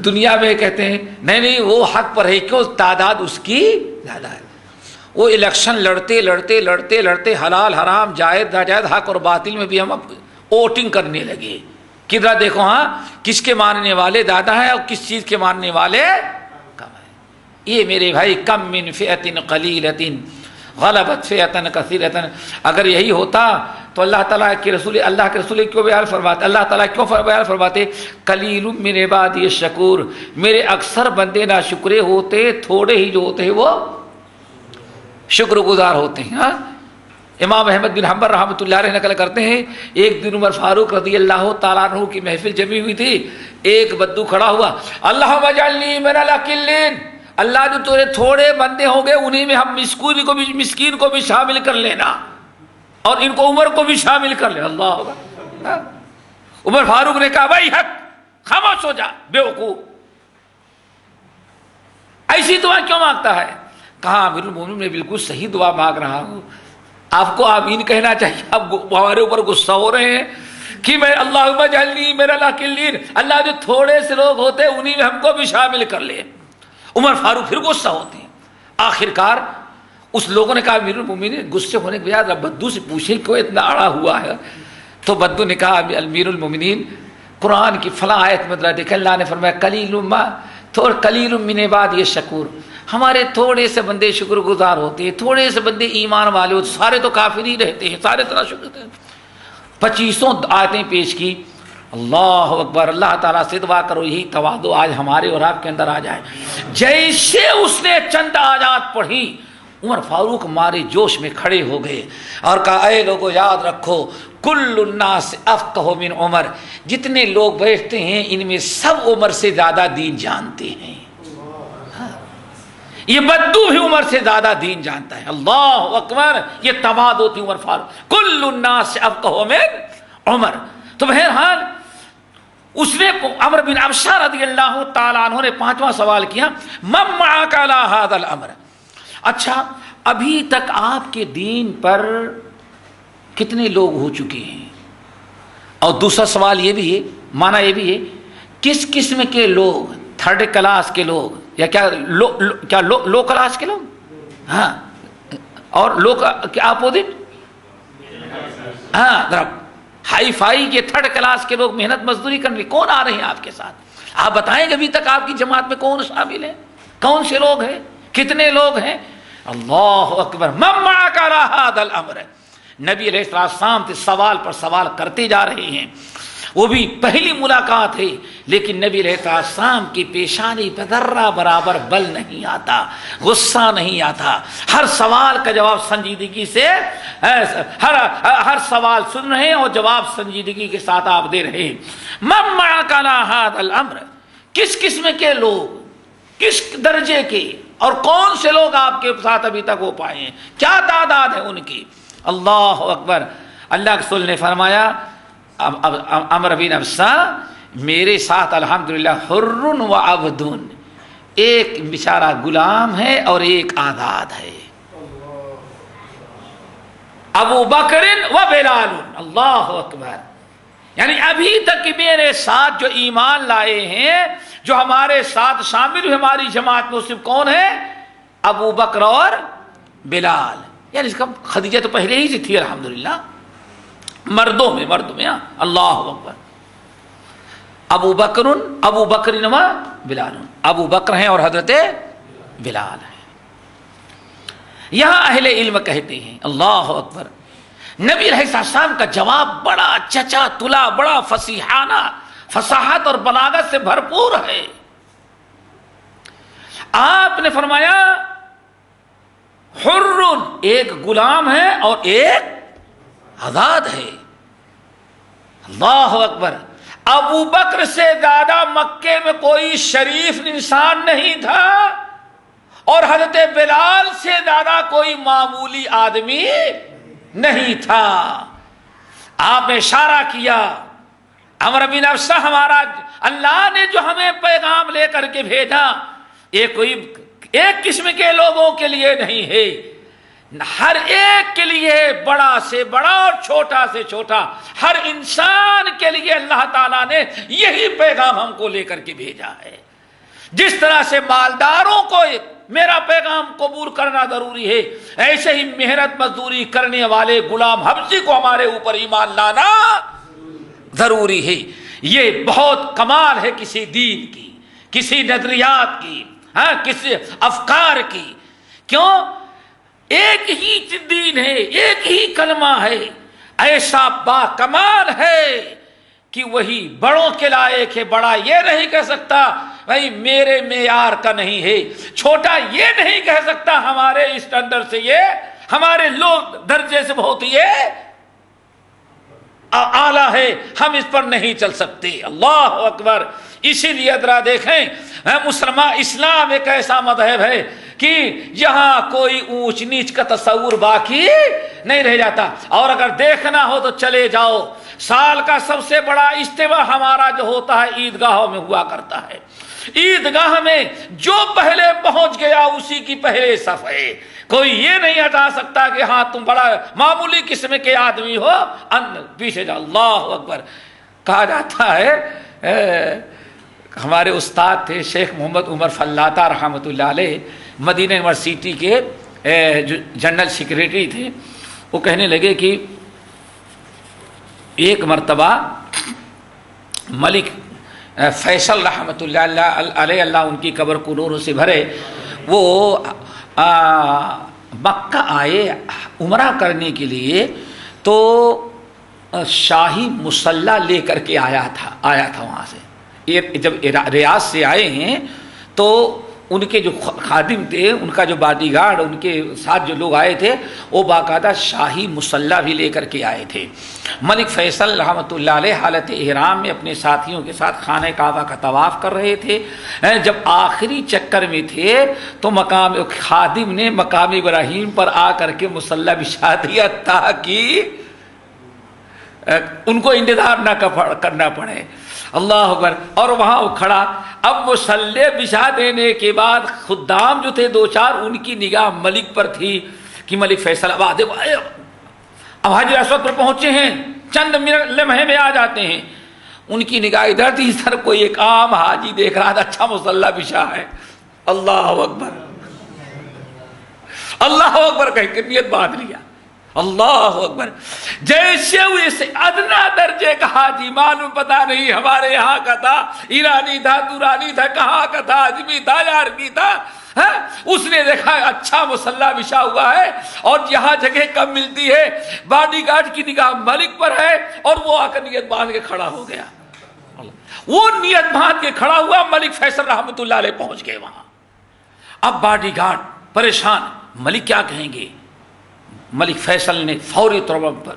دنیا میں کہتے ہیں نہیں وہ حق پر ہے، کیوں؟ تعداد اس کی زیادہ ہے. وہ الیکشن لڑتے لڑتے لڑتے لڑتے حلال حرام جائز ناجائز حق اور باطل میں بھی ہم ووٹنگ کرنے لگے. کدھر دیکھو ہاں کس کے ماننے والے زیادہ ہیں اور کس چیز کے ماننے والے کم ہیں. یہ میرے بھائی کم من فئۃ قلیلۃ غلبت فئۃ کثیرۃ، اگر یہی ہوتا تو اللہ تعالیٰ کے رسول کیوں بیان فرماتے؟ اللہ تعالیٰ کیوں بیان فرماتے قلیل من عبادی الشکور، میرے اکثر بندے ناشکرے ہوتے، تھوڑے ہی جو ہوتے ہیں وہ شکر گزار ہوتے ہیں. ہاں امام احمد بن حنبل رحمۃ اللہ علیہ نقل کرتے ہیں ایک دن عمر فاروق رضی اللہ تعالیٰ عنہ کی محفل جمی ہوئی تھی، ایک بدو کھڑا ہوا، اللہم اجعلنی من الاقلین، اللہ جو تیرے تھوڑے بندے ہوں گے انہیں میں ہم مسکین کو بھی شامل کر لینا اور ان کو عمر کو بھی شامل کر لے. اللہ ہوگا. عمر فاروق نے کہا بھائی حق، خاموش ہو جا بیوقوف، ایسی دعا کیوں مانگتا ہے؟ کہا امیر المومنین میں بالکل صحیح دعا مانگ رہا ہوں، آپ کو آمین کہنا چاہیے. آپ ہمارے اوپر غصہ ہو رہے ہیں کہ میں اللہم اجعلنی من الاقلین، اللہ جو تھوڑے سے لوگ ہوتے انہیں میں ہم کو بھی شامل کر لے. عمر فاروق پھر غصہ ہوتے ہیں. آخر کار اس لوگوں نے کہا امیر المومنین غصے ہونے کے بعد بدو سے پوچھیں کیوں اتنا اڑا ہوا ہے؟ تو بدو نے کہا امیر المومنین قرآن کی فلاں آیت میں دیکھیں اللہ نے فرمایا قلیل من عبادی الشکور، ہمارے تھوڑے سے بندے شکر گزار ہوتے ہیں، تھوڑے سے بندے ایمان والے ہوتے، سارے تو کافر ہی رہتے ہیں، سارے تو شکر کرتے ہیں. 25 آیتیں پیش کی. اللہ اکبر. اللہ تعالیٰ سے دعا کرو یہی تواضع آج ہمارے اور آپ کے اندر آ جائے. جیسے اس نے چند آیات پڑھی عمر فاروق مارے جوش میں کھڑے ہو گئے اور کہا اے لوگوں یاد رکھو کل الناس افقہ من عمر، جتنے لوگ بیٹھتے ہیں ان میں سب عمر سے زیادہ دین جانتے ہیں. یہ بدو بھی عمر سے زیادہ دین جانتا ہے. اللہ اکبر. یہ تواضع تھی عمر فاروق. کل الناس افقہ من عمر. تو بہرحال اس نے عمر بن ابشہ رضی اللہ تعالیٰ عنہ نے 5واں سوال کیا من معک علی ھذا الامر. اچھا ابھی تک آپ کے دین پر کتنے لوگ ہو چکے ہیں؟ اور دوسرا سوال یہ بھی ہے، معنی یہ بھی ہے کس قسم کے لوگ؟ 3rd کلاس کے لوگ یا کیا لو کلاس کے لوگ؟ ہاں اور لو کے اپوزٹ ہاں ہائی فائی کے 3rd کلاس کے لوگ محنت مزدوری کرنے کون آ رہے ہیں آپ کے ساتھ؟ آپ بتائیں کہ ابھی تک آپ کی جماعت میں کون شامل ہے؟ کون سے لوگ ہیں؟ کتنے لوگ ہیں؟ اللہ اکبر. من معک علی ھذا الامر. نبی علیہ السلام سے سوال پر سوال کرتے جا رہے ہیں. وہ بھی پہلی ملاقات ہے لیکن نبی علیہ السلام کی پیشانی پہ ذرہ برابر بل نہیں آتا، غصہ نہیں آتا. ہر سوال کا جواب سنجیدگی سے، ہر سوال سن رہے ہیں اور جواب سنجیدگی کے ساتھ آپ دے رہے ہیں. من معک علی ھذا الامر، کس قسم کے لوگ، کس درجے کے اور کون سے لوگ آپ کے ساتھ ابھی تک ہو پائے ہیں؟ کیا تعداد ہے ان کی؟ اللہ اکبر. اللہ کے رسول نے فرمایا عمر بن ابشہ میرے ساتھ الحمدللہ حر و عبد، ایک بیچارہ غلام ہے اور ایک آزاد ہے. ابو بکر و بلال. اللہ اکبر. یعنی ابھی تک میرے ساتھ جو ایمان لائے ہیں، جو ہمارے ساتھ شامل ہوئے ہماری جماعت میں، صرف کون ہے؟ ابو بکر اور بلال. یعنی اس کا خدیجہ تو پہلے ہی سے تھی الحمدللہ، مردوں میں ہاں. اللہ اکبر. ابو بکر و بلال، ابو بکر ہیں اور حضرت بلال ہیں. یہاں اہل علم کہتے ہیں اللہ اکبر، نبی علیہ السلام کا جواب بڑا چچا تلا، بڑا فصیحانہ، فصاحت اور بلاغت سے بھرپور ہے. آپ نے فرمایا حر، ایک غلام ہے اور ایک آزاد ہے. اللہ اکبر. ابو بکر سے زیادہ مکے میں کوئی شریف انسان نہیں تھا اور حضرت بلال سے زیادہ کوئی معمولی آدمی نہیں تھا. آپ نے اشارہ کیا عمرو بن ابسہ ہمارا اللہ نے جو ہمیں پیغام لے کر کے بھیجا یہ کوئی ایک قسم کے لوگوں کے لیے نہیں ہے، ہر ایک کے لیے، بڑا سے بڑا اور چھوٹا سے چھوٹا، ہر انسان کے لیے اللہ تعالیٰ نے یہی پیغام ہم کو لے کر کے بھیجا ہے۔ جس طرح سے مالداروں کو میرا پیغام قبول کرنا ضروری ہے، ایسے ہی محنت مزدوری کرنے والے غلام حبشی کو ہمارے اوپر ایمان لانا ضروری ہے۔ یہ بہت کمال ہے کسی دین کی، کسی نظریات کی، کسی افکار کی۔ کیوں؟ ایک ہی دین ہے، ایک ہی کلمہ ہے، ایسا با کمال ہے کہ وہی بڑوں کے لائق ہے۔ بڑا یہ نہیں کہہ سکتا بھائی میرے معیار کا نہیں ہے، چھوٹا یہ نہیں کہہ سکتا ہمارے اسٹینڈرڈ سے یہ، ہمارے لوگ درجے سے بہت یہ اعلیٰ ہے، ہم اس پر نہیں چل سکتے۔ اللہ اکبر۔ اسی لیے ذرا دیکھیں مسلمان اسلام ایک ایسا مذہب ہے کہ یہاں کوئی اونچ نیچ کا تصور باقی نہیں رہ جاتا۔ اور اگر دیکھنا ہو تو چلے جاؤ، سال کا سب سے بڑا اجتماع ہمارا جو ہوتا ہے عیدگاہوں میں ہوا کرتا ہے۔ عیدگاہ میں جو پہلے پہنچ گیا اسی کی پہلے صف ہے، کوئی یہ نہیں ہٹا سکتا کہ ہاں تم بڑا معمولی قسم کے آدمی ہو، پیچھے جاؤ۔ اللہ اکبر۔ کہا جاتا ہے ہمارے استاد تھے شیخ محمد عمر فلاطہ رحمۃ اللہ علیہ، مدینہ یونیورسٹی کے جو جنرل سیکریٹری تھے، وہ کہنے لگے کہ ایک مرتبہ ملک فیصل رحمۃ اللہ علیہ، اللہ ان کی قبر کو نوروں سے بھرے، وہ مکہ آئے عمرہ کرنے کے لیے، تو شاہی مصلی لے کر کے آیا تھا وہاں سے۔ جب ریاض سے آئے ہیں تو ان کے جو خادم تھے، ان کا جو باڈی گارڈ، ان کے ساتھ جو لوگ آئے تھے، وہ باقاعدہ شاہی مصلی بھی لے کر کے آئے تھے۔ ملک فیصل رحمۃ اللہ علیہ حالت احرام میں اپنے ساتھیوں کے ساتھ خانہ کعبہ کا طواف کر رہے تھے۔ جب آخری چکر میں تھے تو خادم نے مقام ابراہیم پر آ کر کے مصلی بچھا دیا تاکہ ان کو انتظار نہ کرنا پڑے۔ اللہ اکبر۔ اور وہاں وہ کھڑا، اب مصلی بچھا دینے کے بعد خدام جو تھے دو چار، ان کی نگاہ ملک پر تھی کہ ملک فیصل اب حجر اسود پر پہنچے ہیں، چند لمحے میں آ جاتے ہیں۔ ان کی نگاہ ادھر تھی، ادھر کوئی ایک عام حاجی دیکھ رہا تھا، اچھا مصلی بچھا ہے۔ اللہ اکبر، اللہ اکبر کہہ کے نیت باندھ لیا۔ اللہ اکبر۔ جیسے ویسے ادنا درجے کا حاجی، معلوم پتا نہیں ہمارے یہاں کا تھا، ایرانی تھا، دورانی تھا، کہاں کا تھا، اجمی تھا، یارکی تھا، اس نے دیکھا اچھا مصلی بچھا ہوا ہے اور یہاں جگہ کم ملتی ہے، باڈی گارڈ کی نگاہ ملک پر ہے، اور وہ آ کر نیت باندھ کے کھڑا ہو گیا۔ وہ نیت باندھ کے کھڑا ہوا، ملک فیصل رحمۃ اللہ علیہ پہنچ گئے وہاں۔ اب باڈی گارڈ پریشان، ملک کیا کہیں گے؟ ملک فیصل نے فوری طور پر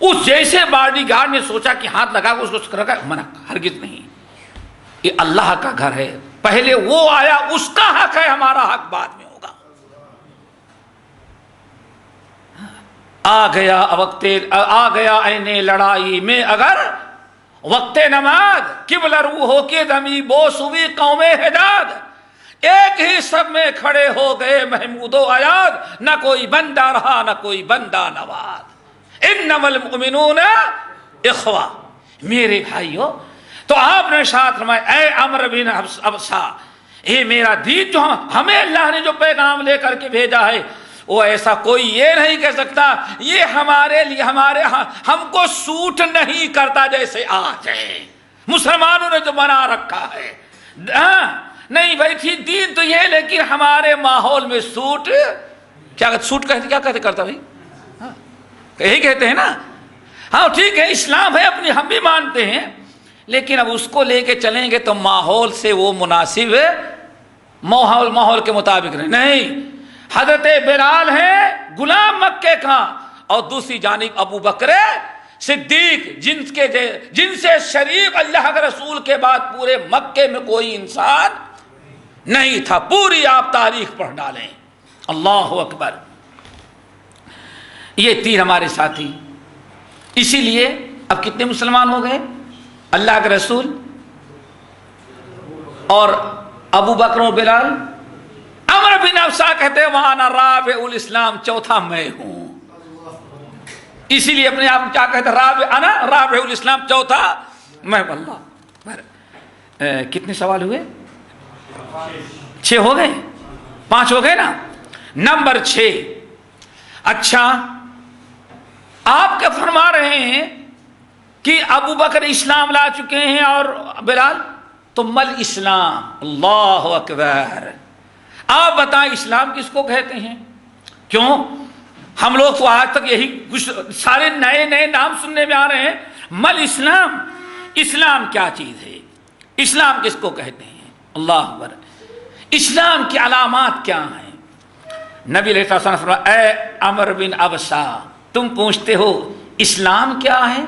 اس جیسے باڈی گارڈ نے سوچا کہ ہاتھ لگا اس کو رکھا، منع، ہرگز نہیں، یہ اللہ کا گھر ہے، پہلے وہ آیا، اس کا حق ہے، ہمارا حق بعد میں ہوگا۔ آ گیا عین لڑائی میں اگر وقت نماز، قبلہ رو ہو کے دمی بوس ہوئی قوم حجاز، ایک ہی سب میں کھڑے ہو گئے محمود و ایاد، نہ کوئی بندہ رہا نہ کوئی بندہ نواز۔ انما المؤمنون اخوہ، میرے بھائیو۔ تو آپ نے ارشاد فرمایا اے عمرو بن ابسہ، اے میرا دین جو ہمیں اللہ نے جو پیغام لے کر کے بھیجا ہے، وہ ایسا کوئی یہ نہیں کہہ سکتا یہ ہمارے لیے ہم کو سوٹ نہیں کرتا، جیسے آج ہے مسلمانوں نے جو بنا رکھا ہے۔ نہیں بھائی ٹھیک دین تو یہ، لیکن ہمارے ماحول میں سوٹ کیا کہتے کرتا بھائی، یہی کہتے ہیں نا۔ ہاں ٹھیک ہے اسلام ہے اپنی، ہم بھی مانتے ہیں، لیکن اب اس کو لے کے چلیں گے تو ماحول سے وہ مناسب ہے، ماحول کے مطابق نہیں۔ حضرت بلال ہے غلام مکے کا، اور دوسری جانب ابو بکر صدیق، جن سے شریف اللہ کے رسول کے بعد پورے مکے میں کوئی انسان نہیں تھا۔ پوری آپ تاریخ پڑھ ڈالیں۔ اللہ اکبر۔ یہ تین ہمارے ساتھی، اسی لیے اب کتنے مسلمان ہو گئے؟ اللہ کے رسول اور ابو بکر و بلال. عمر بن ابسا کہتے ہیں وَأَنَا رَابِعُ الْإِسْلَامِ، چوتھا میں ہوں. اسی لیے اپنے آپ کیا کہتے ہیں؟ انا رابع الاسلام، چوتھا میں. اللہ کتنے سوال ہوئے؟ 6 ہو گئے، 5 ہو گئے نا. نمبر 6. اچھا آپ کیا فرما رہے ہیں کہ ابو بکر اسلام لا چکے ہیں اور بلال، تو مل اسلام. اللہ اکبر. آپ بتائیں اسلام کس کو کہتے ہیں؟ کیوں ہم لوگ تو آج تک یہی سارے نئے نئے نام سننے میں آ رہے ہیں. مل اسلام، اسلام کیا چیز ہے؟ اسلام کس کو کہتے ہیں؟ اللہ اکبر. اسلام کی علامات کیا ہیں؟ نبی علیہ السلام نے فرمایا اے عمر بن ابسا، تم پوچھتے ہو اسلام کیا ہے،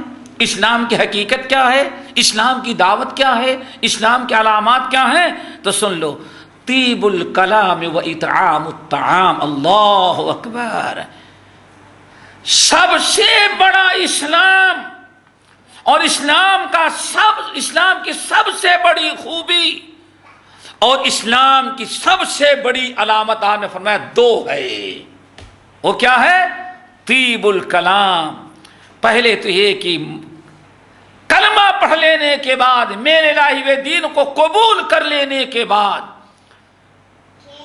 اسلام کی حقیقت کیا ہے، اسلام کی دعوت کیا ہے، اسلام کی علامات کیا ہیں؟ تو سن لو، طیب الکلام و اطعام الطعام. اللہ اکبر. سب سے بڑا اسلام اور اسلام کی سب سے بڑی خوبی اور اسلام کی سب سے بڑی علامت آپ نے فرمایا 2 ہے. وہ کیا ہے؟ طیب الکلام. پہلے تو یہ کہ کلمہ پڑھ لینے کے بعد، میرے لائے ہوئے دین کو قبول کر لینے کے بعد،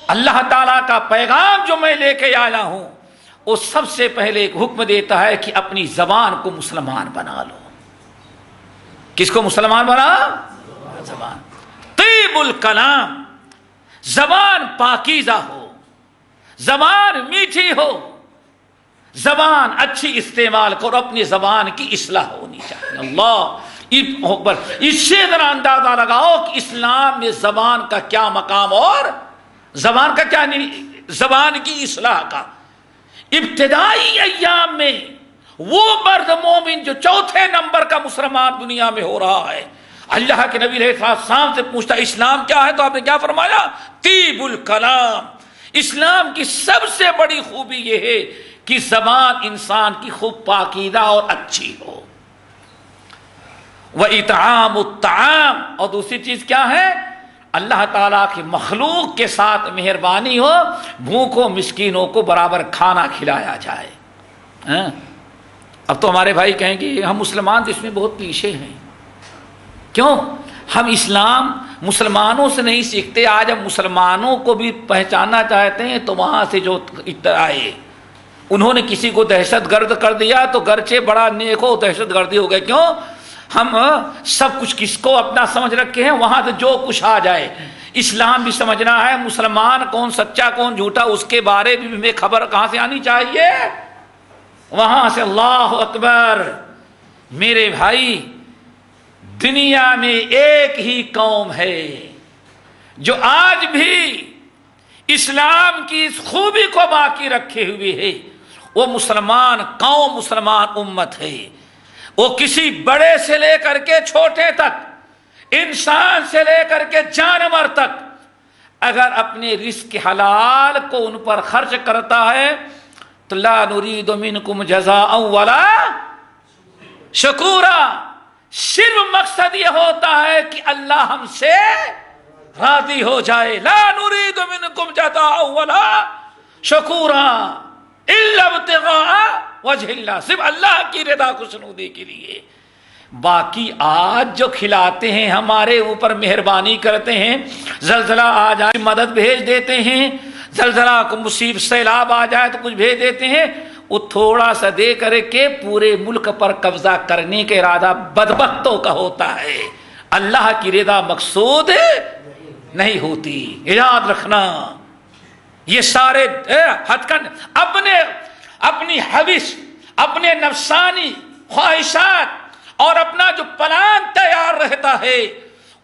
اللہ تعالیٰ کا پیغام جو میں لے کے آیا ہوں وہ سب سے پہلے ایک حکم دیتا ہے کہ اپنی زبان کو مسلمان بنا لو. کس کو مسلمان بنا؟ زبان. طیب الکلام، زبان پاکیزہ ہو، زبان میٹھی ہو، زبان اچھی استعمال کرو، اپنی زبان کی اصلاح ہونی چاہیے. اللہ اکبر. اس سے ذرا اندازہ لگاؤ کہ اسلام میں زبان کا کیا مقام اور زبان کا کیا، زبان کی اصلاح کا. ابتدائی ایام میں وہ مرد مومن جو 4تھے نمبر کا مسلمان دنیا میں ہو رہا ہے، اللہ کے نبی علیہ السلام سے پوچھتا اسلام کیا ہے، تو آپ نے کیا فرمایا؟ طیب الکلام. اسلام کی سب سے بڑی خوبی یہ ہے کہ زبان انسان کی خوب پاکیزہ اور اچھی ہو. وَإِطْعَامُ الطَّعَامِ، اور دوسری چیز کیا ہے؟ اللہ تعالیٰ کی مخلوق کے ساتھ مہربانی ہو، بھوکوں مسکینوں کو برابر کھانا کھلایا جائے. اب تو ہمارے بھائی کہیں گے ہم مسلمان تو اس میں بہت پیچھے ہیں. کیوں؟ ہم اسلام مسلمانوں سے نہیں سیکھتے. آج ہم مسلمانوں کو بھی پہچاننا چاہتے ہیں تو وہاں سے جو آئے، انہوں نے کسی کو دہشت گرد کر دیا تو گرچہ بڑا نیک ہو دہشت گردی ہو گئے. کیوں؟ ہم سب کچھ کس کو اپنا سمجھ رکھے ہیں، وہاں سے جو کچھ آ جائے. اسلام بھی سمجھنا ہے، مسلمان کون سچا کون جھوٹا اس کے بارے میں ہمیں خبر کہاں سے آنی چاہیے؟ وہاں سے. اللہ اکبر. میرے بھائی، دنیا میں ایک ہی قوم ہے جو آج بھی اسلام کی اس خوبی کو باقی رکھے ہوئے ہے، وہ مسلمان قوم، مسلمان امت ہے. وہ کسی بڑے سے لے کر کے چھوٹے تک، انسان سے لے کر کے جانور تک، اگر اپنے رزق حلال کو ان پر خرچ کرتا ہے تو لا نرید منکم جزاء ولا شکورا. صرف مقصد یہ ہوتا ہے کہ اللہ ہم سے راضی ہو جائے. لا نرید منکم جزاء ولا شکورا الا ابتغاء وجہ اللہ، صرف اللہ کی رضا خوشنودی کے لیے. باقی آج جو کھلاتے ہیں، ہمارے اوپر مہربانی کرتے ہیں، زلزلہ آ جائے مدد بھیج دیتے ہیں، زلزلہ کو مصیبت سیلاب آ جائے تو کچھ بھیج دیتے ہیں، وہ تھوڑا سا دے کر کے پورے ملک پر قبضہ کرنے کا ارادہ بدبختوں کا ہوتا ہے. اللہ کی رضا مقصود نہیں ہوتی. یاد رکھنا، یہ سارے ہتھکنڈ اپنی حوث، اپنے نفسانی خواہشات اور اپنا جو پلان تیار رہتا ہے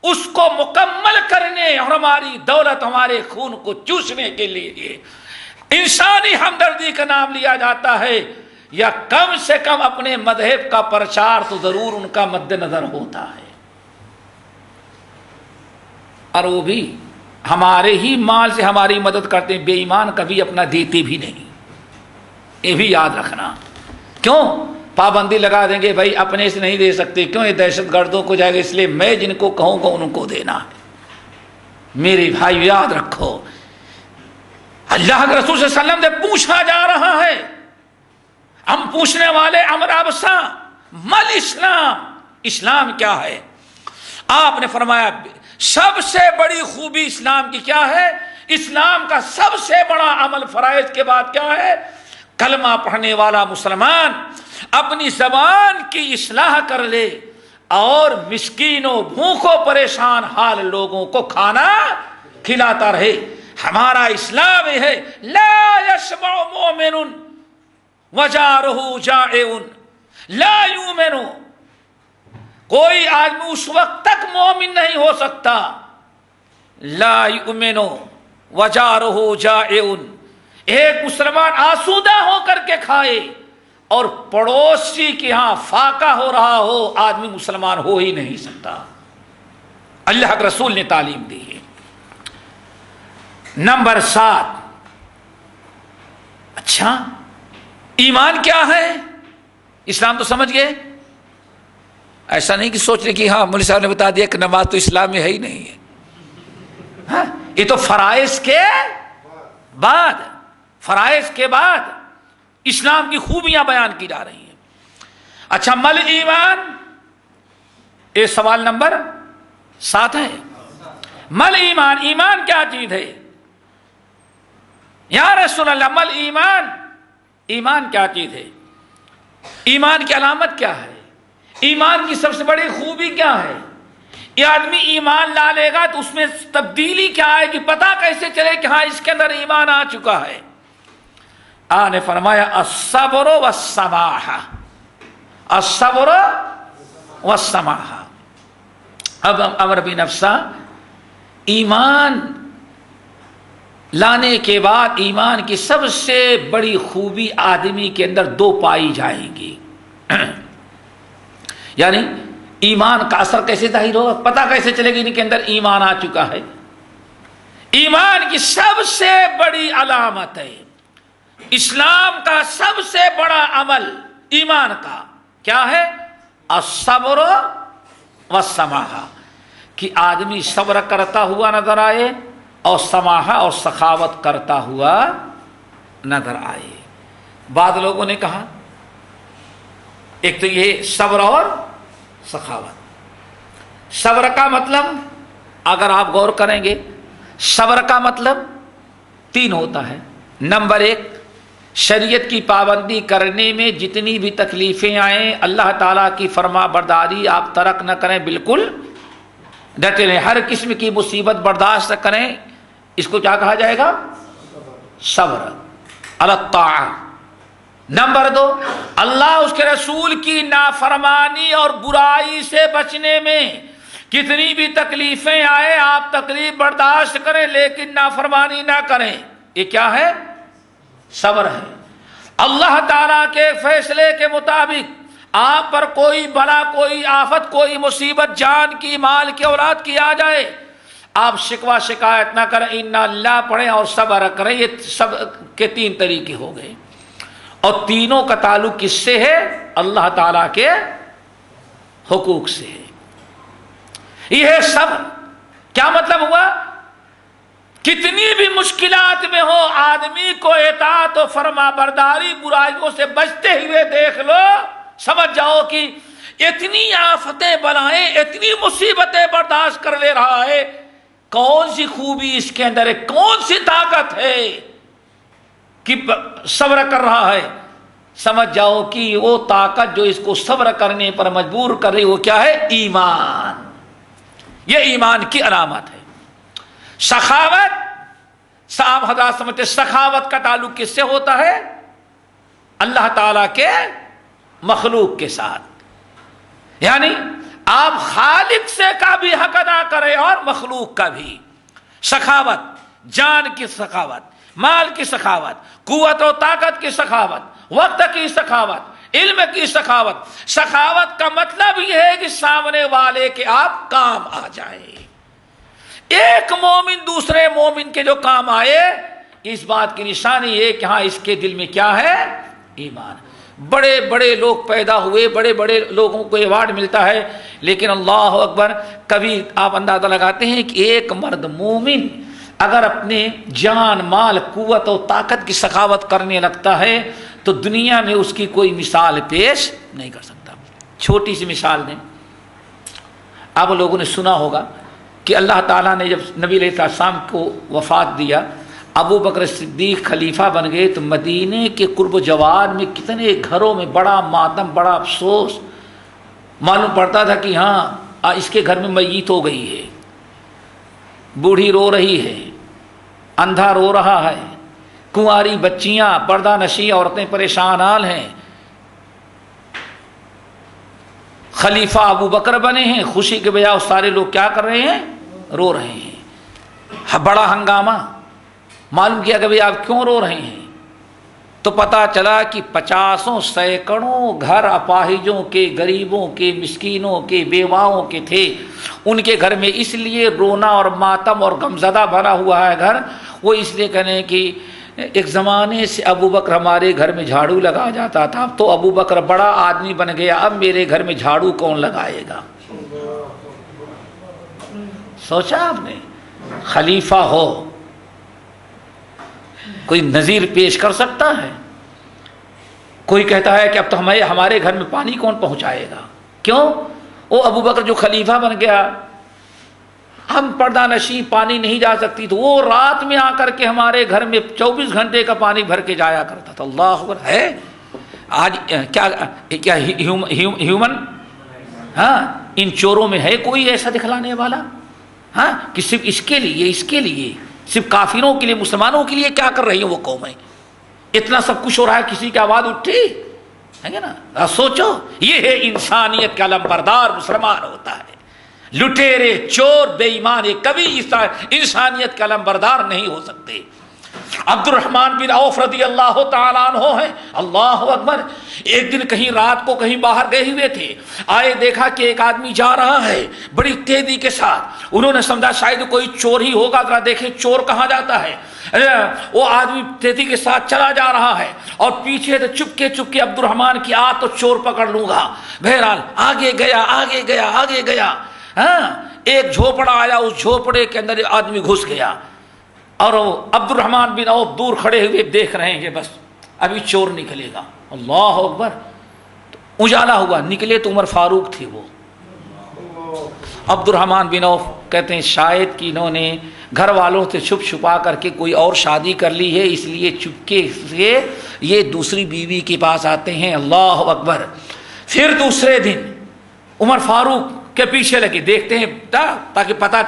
اس کو مکمل کرنے اور ہماری دولت، ہمارے خون کو چوسنے کے لیے انسانی ہمدردی کا نام لیا جاتا ہے، یا کم سے کم اپنے مذہب کا پرچار تو ضرور ان کا مد نظر ہوتا ہے. اور وہ بھی ہمارے ہی مال سے ہماری مدد کرتے ہیں. بے ایمان کبھی اپنا دیتے بھی نہیں، یہ بھی یاد رکھنا. کیوں؟ پابندی لگا دیں گے بھائی اپنے سے نہیں دے سکتے، کیوں یہ دہشت گردوں کو جائے گا، اس لیے میں جن کو کہوں گا ان کو دینا ہے۔ میرے بھائی یاد رکھو، اللہ کے رسول صلی اللہ علیہ وسلم سے پوچھا جا رہا ہے، ہم پوچھنے والے امر ابسا مل اسلام، اسلام کیا ہے؟ آپ نے فرمایا سب سے بڑی خوبی اسلام کی کیا ہے؟ اسلام کا سب سے بڑا عمل فرائض کے بعد کیا ہے؟ کلمہ پڑھنے والا مسلمان اپنی زبان کی اصلاح کر لے اور مسکینوں بھوکوں پریشان حال لوگوں کو کھانا کھلاتا رہے۔ ہمارا اسلام یہ ہے لا یشبع مومن وجارہ جائع، لا یؤمن، کوئی آدمی اس وقت تک مومن نہیں ہو سکتا، لا یؤمن وجارہ جائع، ایک مسلمان آسودہ ہو کر کے کھائے اور پڑوسی کے ہاں فاقہ ہو رہا ہو، آدمی مسلمان ہو ہی نہیں سکتا۔ اللہ کے رسول نے تعلیم دی ہے۔ نمبر 7، اچھا ایمان کیا ہے؟ اسلام تو سمجھ گئے، ایسا نہیں کہ سوچ رہے کہ ہاں مولوی صاحب نے بتا دیا کہ نماز تو اسلام میں ہے ہی نہیں ہے، ہاں یہ تو فرائض کے بعد، فرائض کے بعد اسلام کی خوبیاں بیان کی جا رہی ہیں۔ اچھا مل ایمان، یہ سوال نمبر 7 ہے۔ مل ایمان، ایمان کیا چیز ہے؟ یا رسول اللہ مل ایمان، ایمان کیا چیز ہے؟ ایمان کی علامت کیا ہے؟ ایمان کی سب سے بڑی خوبی کیا ہے؟ یہ آدمی ایمان لا لے گا تو اس میں تبدیلی کیا آئے گی، پتہ کیسے چلے کہ ہاں اس کے اندر ایمان آ چکا ہے؟ آپ نے فرمایا الصبر والسماحہ، الصبر والسماحہ۔ اب امر بنفسہ، ایمان لانے کے بعد ایمان کی سب سے بڑی خوبی آدمی کے اندر 2 پائی جائیں گی۔ یعنی ایمان کا اثر کیسے ظاہر ہوگا، پتہ کیسے چلے گی ان کے اندر ایمان آ چکا ہے؟ ایمان کی سب سے بڑی علامت ہے، اسلام کا سب سے بڑا عمل ایمان کا کیا ہے؟ الصبر والسماحہ، کہ آدمی صبر کرتا ہوا نظر آئے اور سماحہ اور سخاوت کرتا ہوا نظر آئے۔ بعض لوگوں نے کہا ایک تو یہ صبر اور سخاوت، صبر کا مطلب اگر آپ غور کریں گے صبر کا مطلب 3 ہوتا ہے۔ نمبر 1، شریعت کی پابندی کرنے میں جتنی بھی تکلیفیں آئیں اللہ تعالیٰ کی فرما برداری آپ ترک نہ کریں، بالکل ڈٹے رہیں، ہر قسم کی مصیبت برداشت کریں، اس کو کیا کہا جائے گا؟ صبر علی الطاعہ۔ نمبر 2، اللہ اس کے رسول کی نافرمانی اور برائی سے بچنے میں کتنی بھی تکلیفیں آئے آپ تکلیف برداشت کریں لیکن نافرمانی نہ کریں، یہ کیا ہے؟ صبر ہے۔ اللہ تعالیٰ کے فیصلے کے مطابق آپ پر کوئی بلا، کوئی آفت، کوئی مصیبت جان کی، مال کی، اولاد کی آ جائے، آپ شکوہ شکایت نہ کریں، انا اللہ پڑھیں اور صبر کریں۔ یہ سب کے 3 طریقے ہو گئے، اور تینوں کا تعلق کس سے ہے؟ اللہ تعالیٰ کے حقوق سے ہے۔ یہ ہے صبر۔ کیا مطلب ہوا؟ کتنی بھی مشکلات میں ہو آدمی کو اطاعت و فرما برداری، برائیوں سے بچتے ہوئے دیکھ لو، سمجھ جاؤ کہ اتنی آفتیں بلائیں، اتنی مصیبتیں برداشت کر لے رہا ہے، کون سی خوبی اس کے اندر ہے، کون سی طاقت ہے کہ صبر کر رہا ہے؟ سمجھ جاؤ کہ وہ طاقت جو اس کو صبر کرنے پر مجبور کر رہی وہ کیا ہے؟ ایمان۔ یہ ایمان کی علامت ہے۔ سخاوت، صاحب حضرات سمجھتے سخاوت کا تعلق کس سے ہوتا ہے؟ اللہ تعالیٰ کے مخلوق کے ساتھ، یعنی آپ خالق سے کا بھی حق ادا کریں اور مخلوق کا بھی۔ سخاوت، جان کی سخاوت، مال کی سخاوت، قوت و طاقت کی سخاوت، وقت کی سخاوت، علم کی سخاوت۔ سخاوت کا مطلب یہ ہے کہ سامنے والے کے آپ کام آ جائیں، ایک مومن دوسرے مومن کے جو کام آئے، اس بات کی نشانی ہے کہ ہاں اس کے دل میں کیا ہے؟ ایمان۔ بڑے بڑے لوگ پیدا ہوئے، بڑے بڑے لوگوں کو ایوارڈ ملتا ہے، لیکن اللہ اکبر کبھی آپ اندازہ لگاتے ہیں کہ ایک مرد مومن اگر اپنے جان مال قوت و طاقت کی سخاوت کرنے لگتا ہے تو دنیا میں اس کی کوئی مثال پیش نہیں کر سکتا۔ چھوٹی سی مثال دیں، آپ لوگوں نے سنا ہوگا کہ اللہ تعالیٰ نے جب نبی علیہ السلام کو وفات دیا، ابو بکر صدیق خلیفہ بن گئے، تو مدینے کے قرب و جوار میں کتنے گھروں میں بڑا ماتم، بڑا افسوس معلوم پڑتا تھا کہ ہاں اس کے گھر میں میت ہو گئی ہے، بوڑھی رو رہی ہے، اندھا رو رہا ہے، کنواری بچیاں، پردہ نشی عورتیں پریشان حال ہیں۔ خلیفہ ابو بکر بنے ہیں، خوشی کے بجائے سارے لوگ کیا کر رہے ہیں؟ رو رہے ہیں، بڑا ہنگامہ۔ معلوم کیا کہ بھئی آپ کیوں رو رہے ہیں؟ تو پتا چلا کہ 50 سینکڑوں گھر اپاہجوں کے، غریبوں کے، مسکینوں کے، بیواؤں کے تھے، ان کے گھر میں اس لیے رونا اور ماتم اور غمزدہ بھرا ہوا ہے گھر، وہ اس لیے کہنے کہ ایک زمانے سے ابو بکر ہمارے گھر میں جھاڑو لگا جاتا تھا، اب تو ابو بکر بڑا آدمی بن گیا، اب میرے گھر میں جھاڑو کون لگائے گا؟ سوچا آپ نے؟ خلیفہ ہو کوئی نظیر پیش کر سکتا ہے؟ کوئی کہتا ہے کہ اب تو ہمارے گھر میں پانی کون پہنچائے گا؟ کیوں؟ وہ ابو بکر جو خلیفہ بن گیا، ہم پردہ نشی پانی نہیں جا سکتی تو وہ رات میں آ کر کے ہمارے گھر میں 24 گھنٹے کا پانی بھر کے جایا کرتا تھا۔ اللہ اکبر! ہے آج کیا ہیومن ہاں ان چوروں میں ہے کوئی ایسا دکھلانے والا؟ ہاں کہ صرف اس کے لیے صرف کافروں کے لیے، مسلمانوں کے لیے کیا کر رہی ہیں وہ قومیں؟ اتنا سب کچھ ہو رہا ہے، کسی کی آواز اٹھی ہے نا؟ سوچو، یہ ہے انسانیت کا علمبردار مسلمان ہوتا ہے۔ لٹیرے، چور، بے ایمان یہ کبھی انسانیت کا علمبردار نہیں ہو سکتے۔ عبد الرحمن بن عوف رضی اللہ تعالیٰ عنہ ہیں، اللہ اکبر، ایک دن کہیں رات کو کہیں باہر گئے ہوئے تھے، آئے دیکھا کہ ایک آدمی جا رہا ہے بڑی تیزی کے ساتھ، انہوں نے سمجھا شاید کوئی چور ہی ہوگا، ذرا دیکھیں چور کہاں جاتا ہے۔ وہ آدمی تیزی کے ساتھ چلا جا رہا ہے اور پیچھے سے چپکے چپکے عبد الرحمن کی تو چور پکڑ لوں گا۔ بہرحال آگے گیا، ہاں ایک جھوپڑا آیا، اس جھوپڑے کے اندر آدمی گھس گیا اور عبد الرحمن بن عوف دور کھڑے ہوئے دیکھ رہے ہیں کہ بس ابھی چور نکلے گا۔ اللہ اکبر! اجالا ہوا، نکلے تو عمر فاروق تھے۔ وہ عبد الرحمن بن عوف کہتے ہیں شاید کہ انہوں نے گھر والوں سے چھپ چھپا کر کے کوئی اور شادی کر لی ہے، اس لیے چپکے سے یہ دوسری بیوی کے پاس آتے ہیں۔ اللہ اکبر! پھر دوسرے دن عمر فاروق کے پیچھے لگے، دیکھتے ہیں تاکہ پتا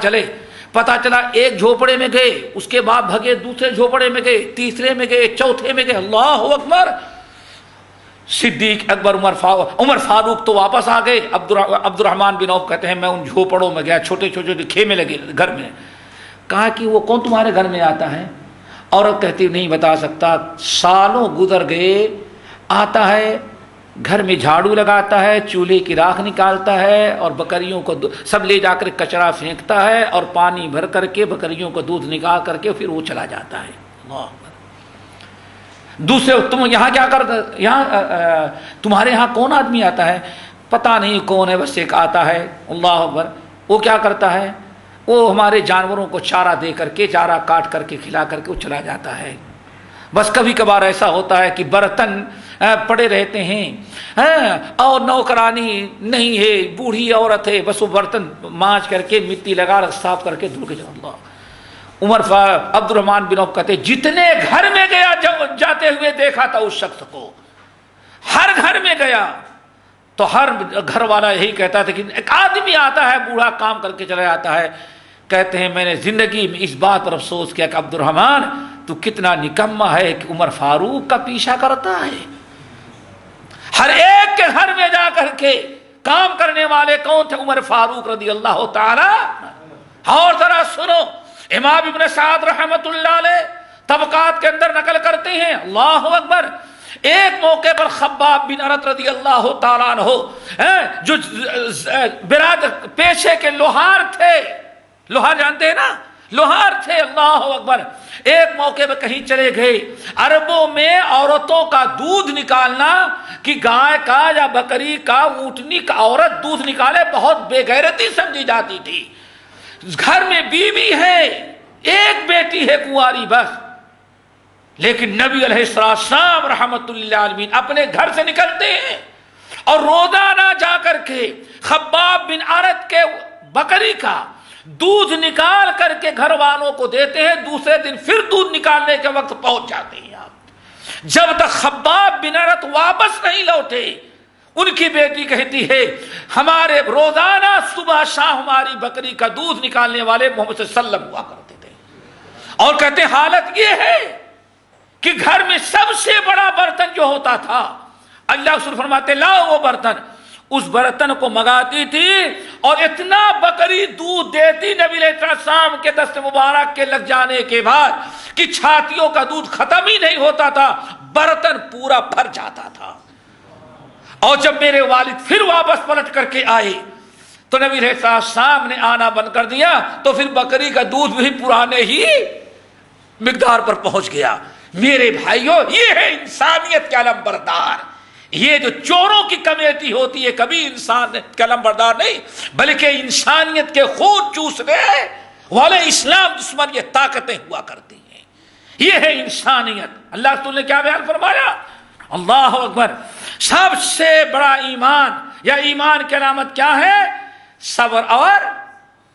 چلا ایک جھوپڑے میں گئے، اس کے بعد بھگے دوسرے جھوپڑے میں گئے، تیسرے میں گئے، چوتھے میں گئے۔ اللہ اکبر! صدیق اکبر عمر فاروق تو واپس آ گئے۔ عبد الرحمن بن عوف کہتے ہیں میں ان جھوپڑوں میں گیا، چھوٹے چھوٹے خیمے لگے گھر میں، کہا کہ وہ کون تمہارے گھر میں آتا ہے؟ عورت کہتی نہیں بتا سکتا۔ سالوں گزر گئے، آتا ہے گھر میں جھاڑو لگاتا ہے، چولہے کی راکھ نکالتا ہے اور بکریوں کو سب لے جا کر کچرا پھینکتا ہے اور پانی بھر کر کے بکریوں کو دودھ نکال کر کے پھر وہ چلا جاتا ہے۔ اللہ اکبر! دوسرے تم یہاں کیا کرتا، یہاں تمہارے یہاں کون آدمی آتا ہے؟ پتہ نہیں کون ہے، بس ایک آتا ہے۔ اللہ اکبر! وہ کیا کرتا ہے؟ وہ ہمارے جانوروں کو چارہ دے کر کے، چارہ کاٹ کر کے کھلا کر کے وہ چلا جاتا ہے۔ بس کبھی کبھار ایسا ہوتا ہے کہ برتن پڑے رہتے ہیں اور نوکرانی نہیں ہے، بوڑھی عورت ہے، بس وہ برتن مانج کر کے مٹی لگا صاف کر کے دھل کے اللہ۔ عبد الرحمن بن عوف کہتے جتنے گھر میں گیا جاتے ہوئے دیکھا تھا اس شخص کو، ہر گھر میں گیا تو ہر گھر والا یہی کہتا تھا کہ ایک آدمی آتا ہے بوڑھا کام کر کے چلا جاتا ہے۔ کہتے ہیں میں نے زندگی میں اس بات پر افسوس کیا کہ عبد الرحمن تو کتنا نکما ہے کہ عمر فاروق کا پیچھا کرتا ہے۔ ہر ایک کے گھر میں جا کر کے کام کرنے والے کون تھے؟ عمر فاروق رضی اللہ تعالی۔ اور ذرا سنو، امام ابن سعد رحمت اللہ علیہ طبقات کے اندر نقل کرتے ہیں، اللہ اکبر، ایک موقع پر خباب بن ارت رضی اللہ تعالیٰ عنہ جو برادر پیشے کے لوہار تھے، لوہار جانتے ہیں نا، لوہار تھے، اللہ اکبر. ایک موقع پہ کہیں چلے گئے، عربوں میں عورتوں کا دودھ نکالنا، کہ گائے کا یا بکری کا اونٹنی کا عورت دودھ نکالے، بہت بے غیرتی سمجھی جاتی تھی. گھر میں بیوی ہے، ایک بیٹی ہے کنواری بس، لیکن نبی علیہ السلام رحمت اللہ عالمین اپنے گھر سے نکلتے ہیں اور روزانہ جا کر کے خباب بن عرت کے بکری کا دودھ نکال کر کے گھر والوں کو دیتے ہیں. دوسرے دن پھر دودھ نکالنے کے وقت پہنچ جاتے ہیں آپ. جب تک خباب بن عرت واپس نہیں لوٹے، ان کی بیٹی کہتی ہے ہمارے روزانہ صبح شام ہماری بکری کا دودھ نکالنے والے محمد صلی اللہ علیہ وسلم ہوا کرتے تھے. اور کہتے ہیں حالت یہ ہے کہ گھر میں سب سے بڑا برتن جو ہوتا تھا، اللہ رسول فرماتے لاؤ وہ برتن، اس برتن کو منگاتی تھی اور اتنا بکری دودھ دیتی نبی علیہ السلام کے دست مبارک کے لگ جانے کے بعد کہ چھاتیوں کا دودھ ختم ہی نہیں ہوتا تھا، برتن پورا بھر جاتا تھا. اور جب میرے والد پھر واپس پلٹ کر کے آئے تو نبی علیہ السلام نے آنا بند کر دیا، تو پھر بکری کا دودھ بھی پرانے ہی مقدار پر پہنچ گیا. میرے بھائیوں، یہ ہے انسانیت کے علم بردار. یہ جو چوروں کی کمیٹی ہوتی ہے کبھی انسان کا علم بردار نہیں، بلکہ انسانیت کے خون چوسنے والے اسلام دشمن یہ طاقتیں ہوا کرتی ہیں. یہ ہے انسانیت. اللہ رسول نے کیا بیان فرمایا؟ اللہ اکبر. سب سے بڑا ایمان یا ایمان کی علامت کیا ہے؟ صبر اور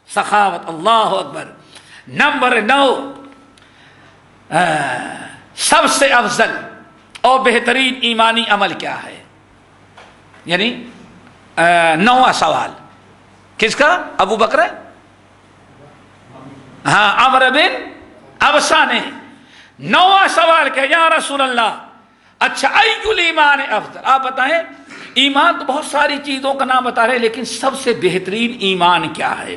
سخاوت. اللہ اکبر. نمبر 9، سب سے افضل اور بہترین ایمانی عمل کیا ہے؟ یعنی 9واں سوال کس کا؟ ابو بکر عمرو بن ابسہ نے 9واں سوال کیا، یا رسول اللہ اچھا ایل ایمان افضل، آپ بتائیں. ایمان تو بہت ساری چیزوں کا نام بتا رہے، لیکن سب سے بہترین ایمان کیا ہے؟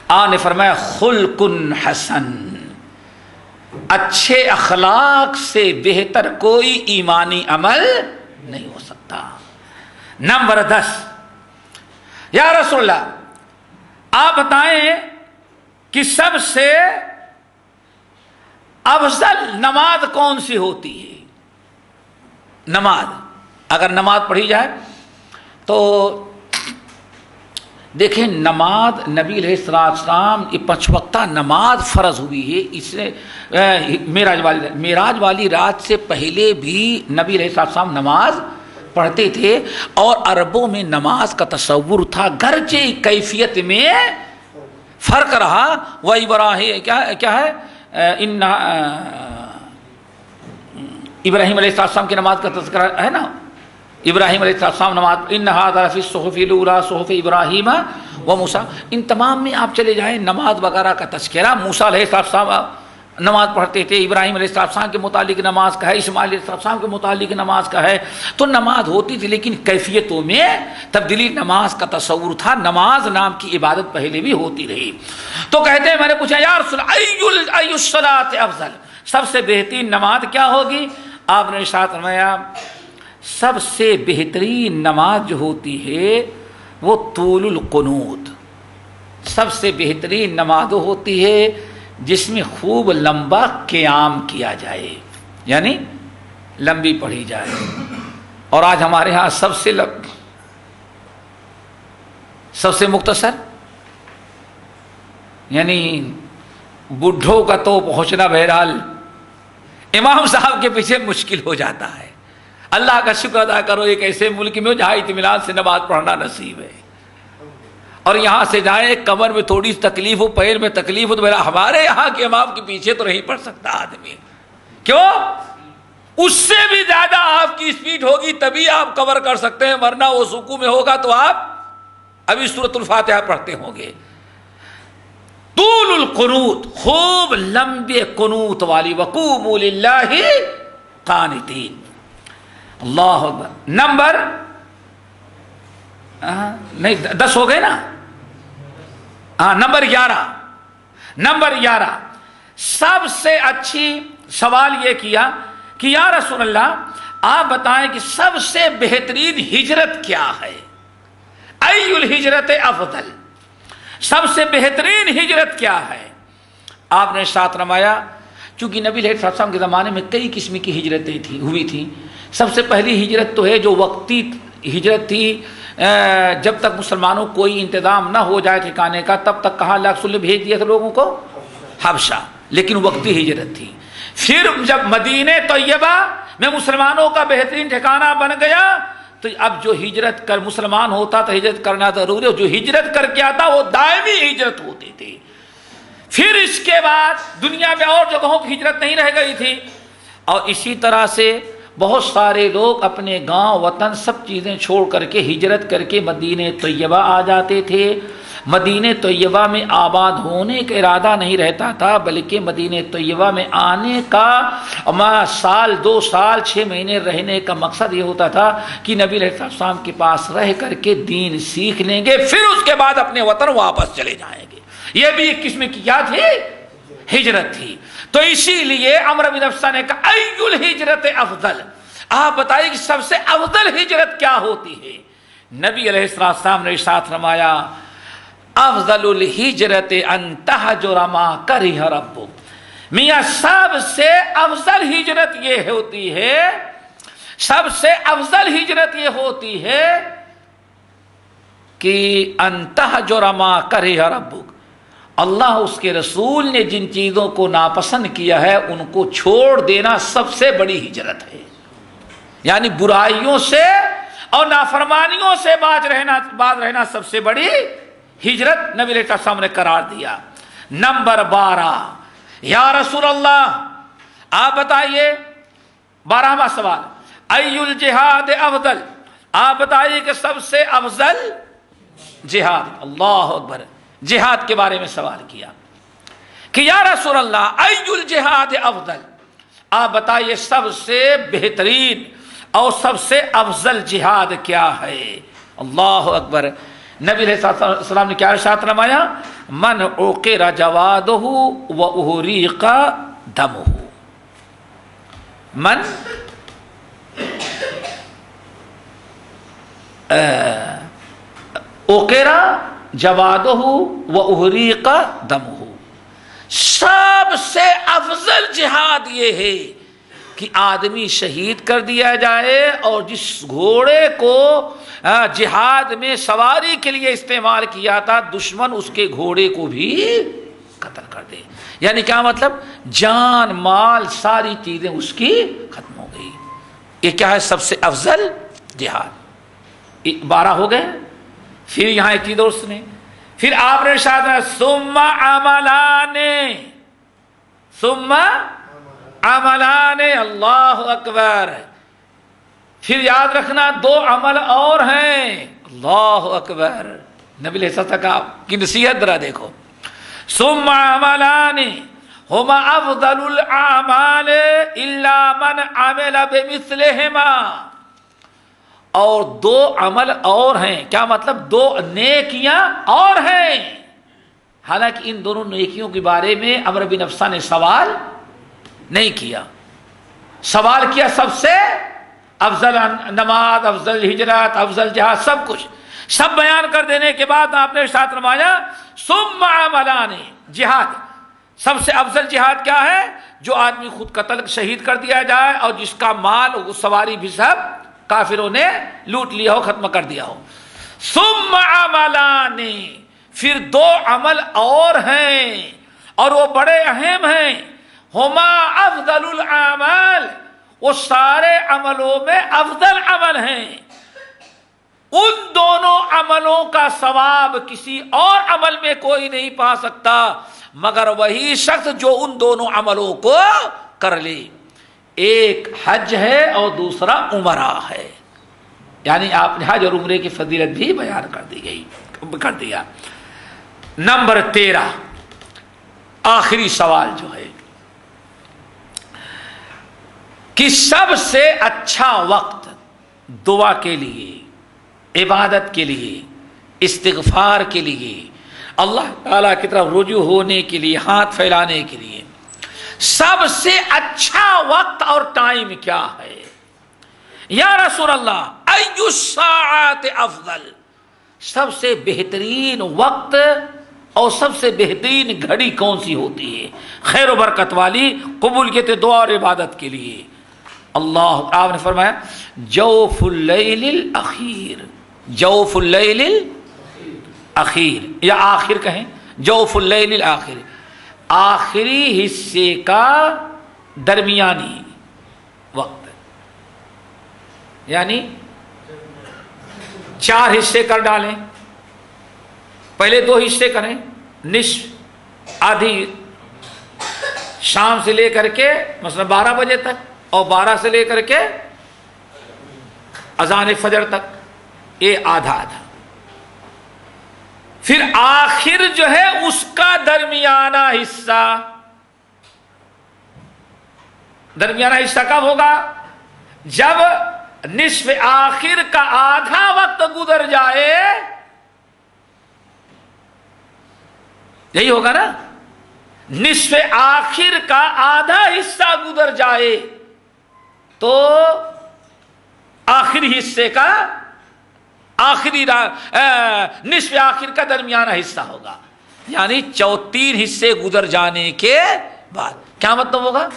آپ نے فرمایا خلق حسن. اچھے اخلاق سے بہتر کوئی ایمانی عمل نہیں ہو سکتا. نمبر 10، یا رسول اللہ آپ بتائیں کہ سب سے افضل نماز کون سی ہوتی ہے؟ نماز، اگر نماز پڑھی جائے تو دیکھیں، نماز نبی علیہ السلام یہ 5 وقتہ نماز فرض ہوئی ہے. اس نے معراج والی رات سے پہلے بھی نبی علیہ السلام نماز پڑھتے تھے، اور عربوں میں نماز کا تصور تھا، گرچہ کیفیت میں فرق رہا. وہ ابراہیم کیا ہے، ابراہیم علیہ السلام کی نماز کا تذکرہ ہے نا. ابراہیم علیہ السلام نماز ان ھذا فی الصحف الاولی صحف ابراہیم و موسیٰ، ان تمام میں آپ چلے جائیں نماز وغیرہ کا تذکرہ. موسیٰ علیہ السلام نماز پڑھتے تھے، ابراہیم علیہ السلام کے متعلق نماز کا ہے، اسماعیل علیہ السلام کے متعلق نماز کا ہے. تو نماز ہوتی تھی، لیکن کیفیتوں میں تبدیلی. نماز کا تصور تھا، نماز نام کی عبادت پہلے بھی ہوتی رہی. تو کہتے ہیں میں نے پوچھا یا رسول اللہ ای الصلاۃ افضل، سب سے بہترین نماز کیا ہوگی؟ آپ نے ارشاد فرمایا سب سے بہترین نماز جو ہوتی ہے وہ طول القنوت. سب سے بہترین نماز ہوتی ہے جس میں خوب لمبا قیام کیا جائے، یعنی لمبی پڑھی جائے. اور آج ہمارے ہاں سب سے مختصر، یعنی بڈھوں کا تو پہنچنا بہرحال امام صاحب کے پیچھے مشکل ہو جاتا ہے. اللہ کا شکر ادا کرو ایک ایسے ملک میں جہاں اطمینان سے نماز پڑھنا نصیب ہے. اور یہاں سے جائیں کمر میں تھوڑی تکلیف ہو، پیر میں تکلیف ہو، تو میرا ہمارے یہاں کے امام کے پیچھے تو نہیں پڑھ سکتا آدمی. کیوں؟ اس سے بھی زیادہ آپ کی اسپیڈ ہوگی تبھی آپ کور کر سکتے ہیں، ورنہ وہ رکوع میں ہوگا تو آپ ابھی سورۃ الفاتحہ پڑھتے ہوں گے. طول القنوت، خوب لمبے قنوت والی. وقوموا للہ قانتین. اللہ اکبر. نمبر نہیں 10 ہو گئے نا. نمبر 11 سب سے اچھی سوال یہ کیا کہ یا رسول اللہ آپ بتائیں کہ سب سے بہترین ہجرت کیا ہے؟ ای الہجرت افضل، سب سے بہترین ہجرت کیا ہے؟ آپ نے ساتھ رمایا، چونکہ نبی علیہ السلام کے زمانے میں کئی قسم کی ہجرتیں ہوئی تھیں. سب سے پہلی ہجرت تو ہے جو وقتی ہجرت تھی، جب تک مسلمانوں کو کوئی انتظام نہ ہو جائے ٹھکانے کا تب تک کہاں اللہ کے رسول نے بھیج دیا تھا لوگوں کو؟ حبشہ. لیکن وقتی ہجرت تھی. پھر جب مدینہ طیبہ میں مسلمانوں کا بہترین ٹھکانہ بن گیا تو اب جو ہجرت کر مسلمان ہوتا تو ہجرت کرنا ضروری ہے، جو ہجرت کر کے آتا وہ دائمی ہجرت ہوتی تھی. پھر اس کے بعد دنیا میں اور جگہوں کی ہجرت نہیں رہ گئی تھی. اور اسی طرح سے بہت سارے لوگ اپنے گاؤں وطن سب چیزیں چھوڑ کر کے ہجرت کر کے مدینہ طیبہ آ جاتے تھے. مدینہ طیبہ میں آباد ہونے کا ارادہ نہیں رہتا تھا، بلکہ مدینہ طیبہ میں آنے کا سال 2 سال 6 مہینے رہنے کا مقصد یہ ہوتا تھا کہ نبی علیہ السلام کے پاس رہ کر کے دین سیکھ لیں گے، پھر اس کے بعد اپنے وطن واپس چلے جائیں گے. یہ بھی ایک قسم کی کیا تھی؟ ہجرت تھی. تو اسی لیے عمرو بن افسہ نے کہا ای الہجرت افضل، آپ بتائیے کہ سب سے افضل ہجرت کیا ہوتی ہے؟ نبی علیہ السلام نے ارشاد فرمایا افضل الہجرت ان تہجر ما کرہ ربک. میاں سب سے افضل ہجرت یہ ہوتی ہے، سب سے افضل ہجرت یہ ہوتی ہے کہ ان تہجر ما کرہ ربک، اللہ اس کے رسول نے جن چیزوں کو ناپسند کیا ہے ان کو چھوڑ دینا سب سے بڑی ہجرت ہے. یعنی برائیوں سے اور نافرمانیوں سے باز رہنا سب سے بڑی ہجرت نبی علیہ السلام نے قرار دیا. نمبر 12، یا رسول اللہ آپ بتائیے، 12واں سوال، ای الجہاد افضل، آپ بتائیے کہ سب سے افضل جہاد. اللہ اکبر. جہاد کے بارے میں سوال کیا کہ یا رسول اللہ ای الجہاد افضل، آپ بتائیے سب سے بہترین اور سب سے افضل جہاد کیا ہے؟ اللہ اکبر. نبی علیہ السلام نے کیا ارشاد فرمایا؟ من عقر جوادہ واحرق دمہ. من عقر جوادہ واحرق دمہ، سب سے افضل جہاد یہ ہے کہ آدمی شہید کر دیا جائے اور جس گھوڑے کو جہاد میں سواری کے لیے استعمال کیا تھا دشمن اس کے گھوڑے کو بھی قتل کر دے. یعنی کیا مطلب؟ جان مال ساری چیزیں اس کی ختم ہو گئی. یہ کیا ہے؟ سب سے افضل جہاد. 12 ہو گئے. پھر یہاں ایک چیز اور سنیں، پھر آپ نے ارشاد ثم عملان، ثم عملان. اللہ اکبر. پھر یاد رکھنا 2 عمل اور ہیں. اللہ اکبر. نبی علیہ السلام کی نصیحت ذرا دیکھو. ثم عملان ہما افضل الاعمال الا من عمل بمثلہما. اور 2 عمل اور ہیں. کیا مطلب؟ 2 نیکیاں اور ہیں. حالانکہ ان دونوں نیکیوں کے بارے میں عمرو بن افسہ نے سوال نہیں کیا. سوال کیا سب سے افضل نماز، افضل ہجرت، افضل جہاد، سب کچھ سب بیان کر دینے کے بعد آپ نے ارشاد فرمایا ثم عملان. جہاد سب سے افضل جہاد کیا ہے؟ جو آدمی خود قتل شہید کر دیا جائے اور جس کا مال سواری بھی سب کافروں نے لوٹ لیا ہو، ختم کر دیا ہو. ثم عملان، پھر 2 عمل اور ہیں اور وہ بڑے اہم ہیں. ہما افضل الاعمال، وہ سارے عملوں میں افضل عمل ہیں. ان دونوں عملوں کا ثواب کسی اور عمل میں کوئی نہیں پا سکتا مگر وہی شخص جو ان دونوں عملوں کو کر لے. ایک حج ہے اور دوسرا عمرہ ہے. یعنی آپ نے حج اور عمرے کی فضیلت بھی بیان کر دیا. نمبر 13، آخری سوال جو ہے کہ سب سے اچھا وقت دعا کے لیے، عبادت کے لیے، استغفار کے لیے، اللہ تعالیٰ کی طرف رجوع ہونے کے لیے، ہاتھ پھیلانے کے لیے سب سے اچھا وقت اور ٹائم کیا ہے؟ یا رسول اللہ ای الساعات افضل، سب سے بہترین وقت اور سب سے بہترین گھڑی کون سی ہوتی ہے خیر و برکت والی قبولیت دعا اور عبادت کے لیے؟ اللہ آپ نے فرمایا جوف اللیل الاخیر، جوف اللیل الاخیر یا آخر کہیں، جوف اللیل الاخر، آخری حصے کا درمیانی وقت، یعنی 4 حصے کر ڈالیں، پہلے 2 حصے کریں، نصف آدھی شام سے لے کر کے مثلا 12 بجے تک، اور 12 سے لے کر کے اذان فجر تک، یہ آدھا آدھا، پھر آخر جو ہے اس کا درمیانہ حصہ، درمیانہ حصہ کب ہوگا؟ جب نصف آخر کا آدھا وقت گزر جائے، یہی ہوگا نا، نصف آخر کا آدھا حصہ گزر جائے تو آخری حصے کا آخری نصف آخر کا درمیانہ حصہ ہوگا، یعنی 3 حصے گزر جانے کے بعد کیا مطلب ہوگا؟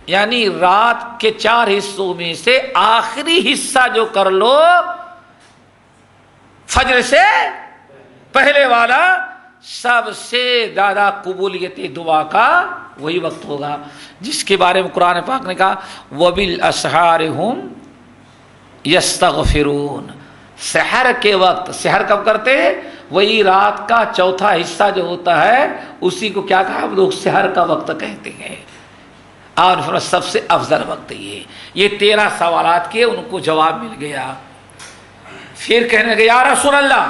یعنی رات کے 4 حصوں میں سے آخری حصہ جو کر لو فجر سے پہلے والا، سب سے زیادہ قبولیت دعا کا وہی وقت ہوگا جس کے بارے میں قرآن پاک نے کہا وَبِالْأَسْحَارِ هُمْ يَسْتَغْفِرُونَ، سحر کے وقت، سحر کب کرتے ہیں؟ وہی رات کا 4تھا حصہ جو ہوتا ہے اسی کو کیا کہا ہم لوگ سحر کا وقت کہتے ہیں، اور سب سے افضل وقت یہ 13 سوالات کے ان کو جواب مل گیا۔ پھر کہنے لگے یا رسول اللہ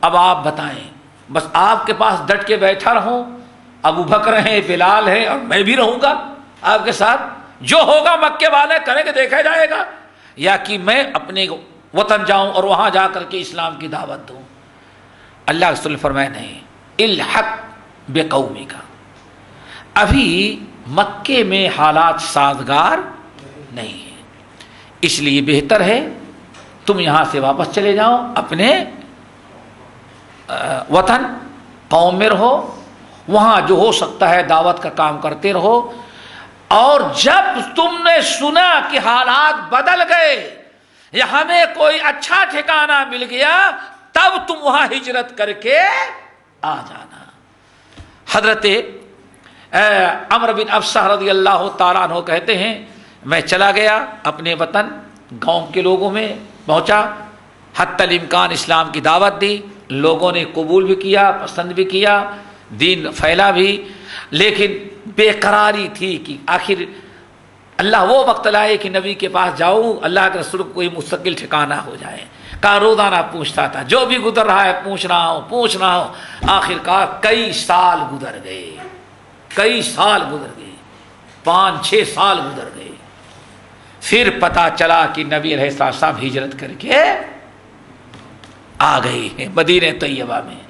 اب آپ بتائیں، بس آپ کے پاس ڈٹ کے بیٹھا رہوں، ابو بکر ہیں، بلال ہیں، اور میں بھی رہوں گا آپ کے ساتھ، جو ہوگا مکے والے کریں گے دیکھا جائے گا، یا کہ میں اپنے وطن جاؤں اور وہاں جا کر کے اسلام کی دعوت دوں؟ اللہ کے رسول نے فرمایا نہیں، الحق بقومک، ابھی مکے میں حالات سازگار نہیں ہیں، اس لیے بہتر ہے تم یہاں سے واپس چلے جاؤ، اپنے وطن قوم میں رہو، وہاں جو ہو سکتا ہے دعوت کا کام کرتے رہو، اور جب تم نے سنا کہ حالات بدل گئے یا ہمیں کوئی اچھا ٹھکانہ مل گیا تب تم وہاں ہجرت کر کے آ جانا۔ حضرت عمرو بن ابسہ رضی اللہ تعالیٰ عنہ کہتے ہیں میں چلا گیا اپنے وطن، گاؤں کے لوگوں میں پہنچا، حتی الامکان اسلام کی دعوت دی، لوگوں نے قبول بھی کیا، پسند بھی کیا، دین پھیلا بھی، لیکن بے قراری تھی کہ آخر اللہ وہ وقت لائے کہ نبی کے پاس جاؤں، اللہ کے رسول کو کوئی مستقل ٹھکانہ ہو جائے۔ کا روزانہ پوچھتا تھا، جو بھی گزر رہا ہے پوچھ رہا ہوں، آخر کار کئی سال گزر گئے، کئی سال گزر گئے، 5-6 سال گزر گئے، پھر پتا چلا کہ نبی علیہ السلام ہجرت کر کے آ گئی ہیں مدینہ طیبہ میں۔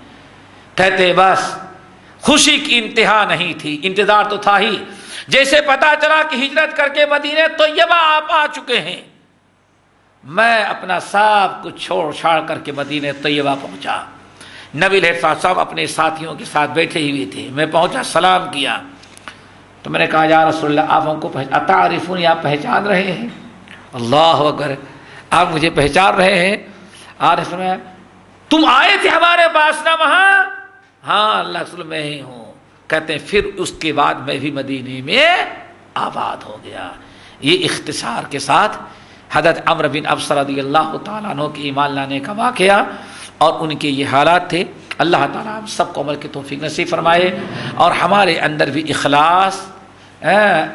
کہتے بس خوشی کی انتہا نہیں تھی، انتظار تو تھا ہی، جیسے پتا چلا کہ ہجرت کر کے مدینہ طیبہ آپ آ چکے ہیں، میں اپنا سب کچھ چھوڑ چھاڑ کر کے مدینہ طیبہ پہنچا۔ نبی علیہ السلام اپنے ساتھیوں کے ساتھ بیٹھے ہوئے تھے، میں پہنچا، سلام کیا تو میں نے کہا یا رسول اللہ آپ ہم کو اتعرفونی، آپ پہچان رہے ہیں؟ اللہ اکبر، آپ مجھے پہچان رہے ہیں؟ عارف میں تم آئے تھے ہمارے پاس نا وہاں؟ ہاں اللہ رسول میں ہی ہوں۔ کہتے ہیں پھر اس کے بعد میں بھی مدینے میں آباد ہو گیا۔ یہ اختصار کے ساتھ حضرت عمرو بن ابسہ رضی اللہ تعالیٰ عنہ کے ایمان لانے کا واقعہ اور ان کے یہ حالات تھے۔ اللہ تعالیٰ ہم سب کو عمل کی توفیق نصیب فرمائے اور ہمارے اندر بھی اخلاص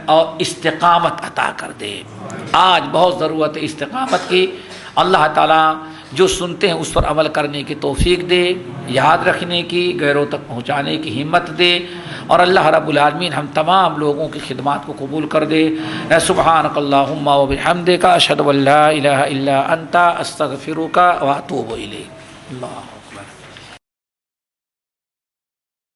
اور استقامت عطا کر دے۔ آج بہت ضرورت ہے استقامت کی۔ اللہ تعالیٰ جو سنتے ہیں اس پر عمل کرنے کی توفیق دے، یاد رکھنے کی، غیروں تک پہنچانے کی ہمت دے، اور اللہ رب العالمین ہم تمام لوگوں کی خدمات کو قبول کر دے۔ سبحانک اللہم و بحمدک، اشہد ان لا الہ الا انت، استغفرک و اتوب الیک۔ اللہ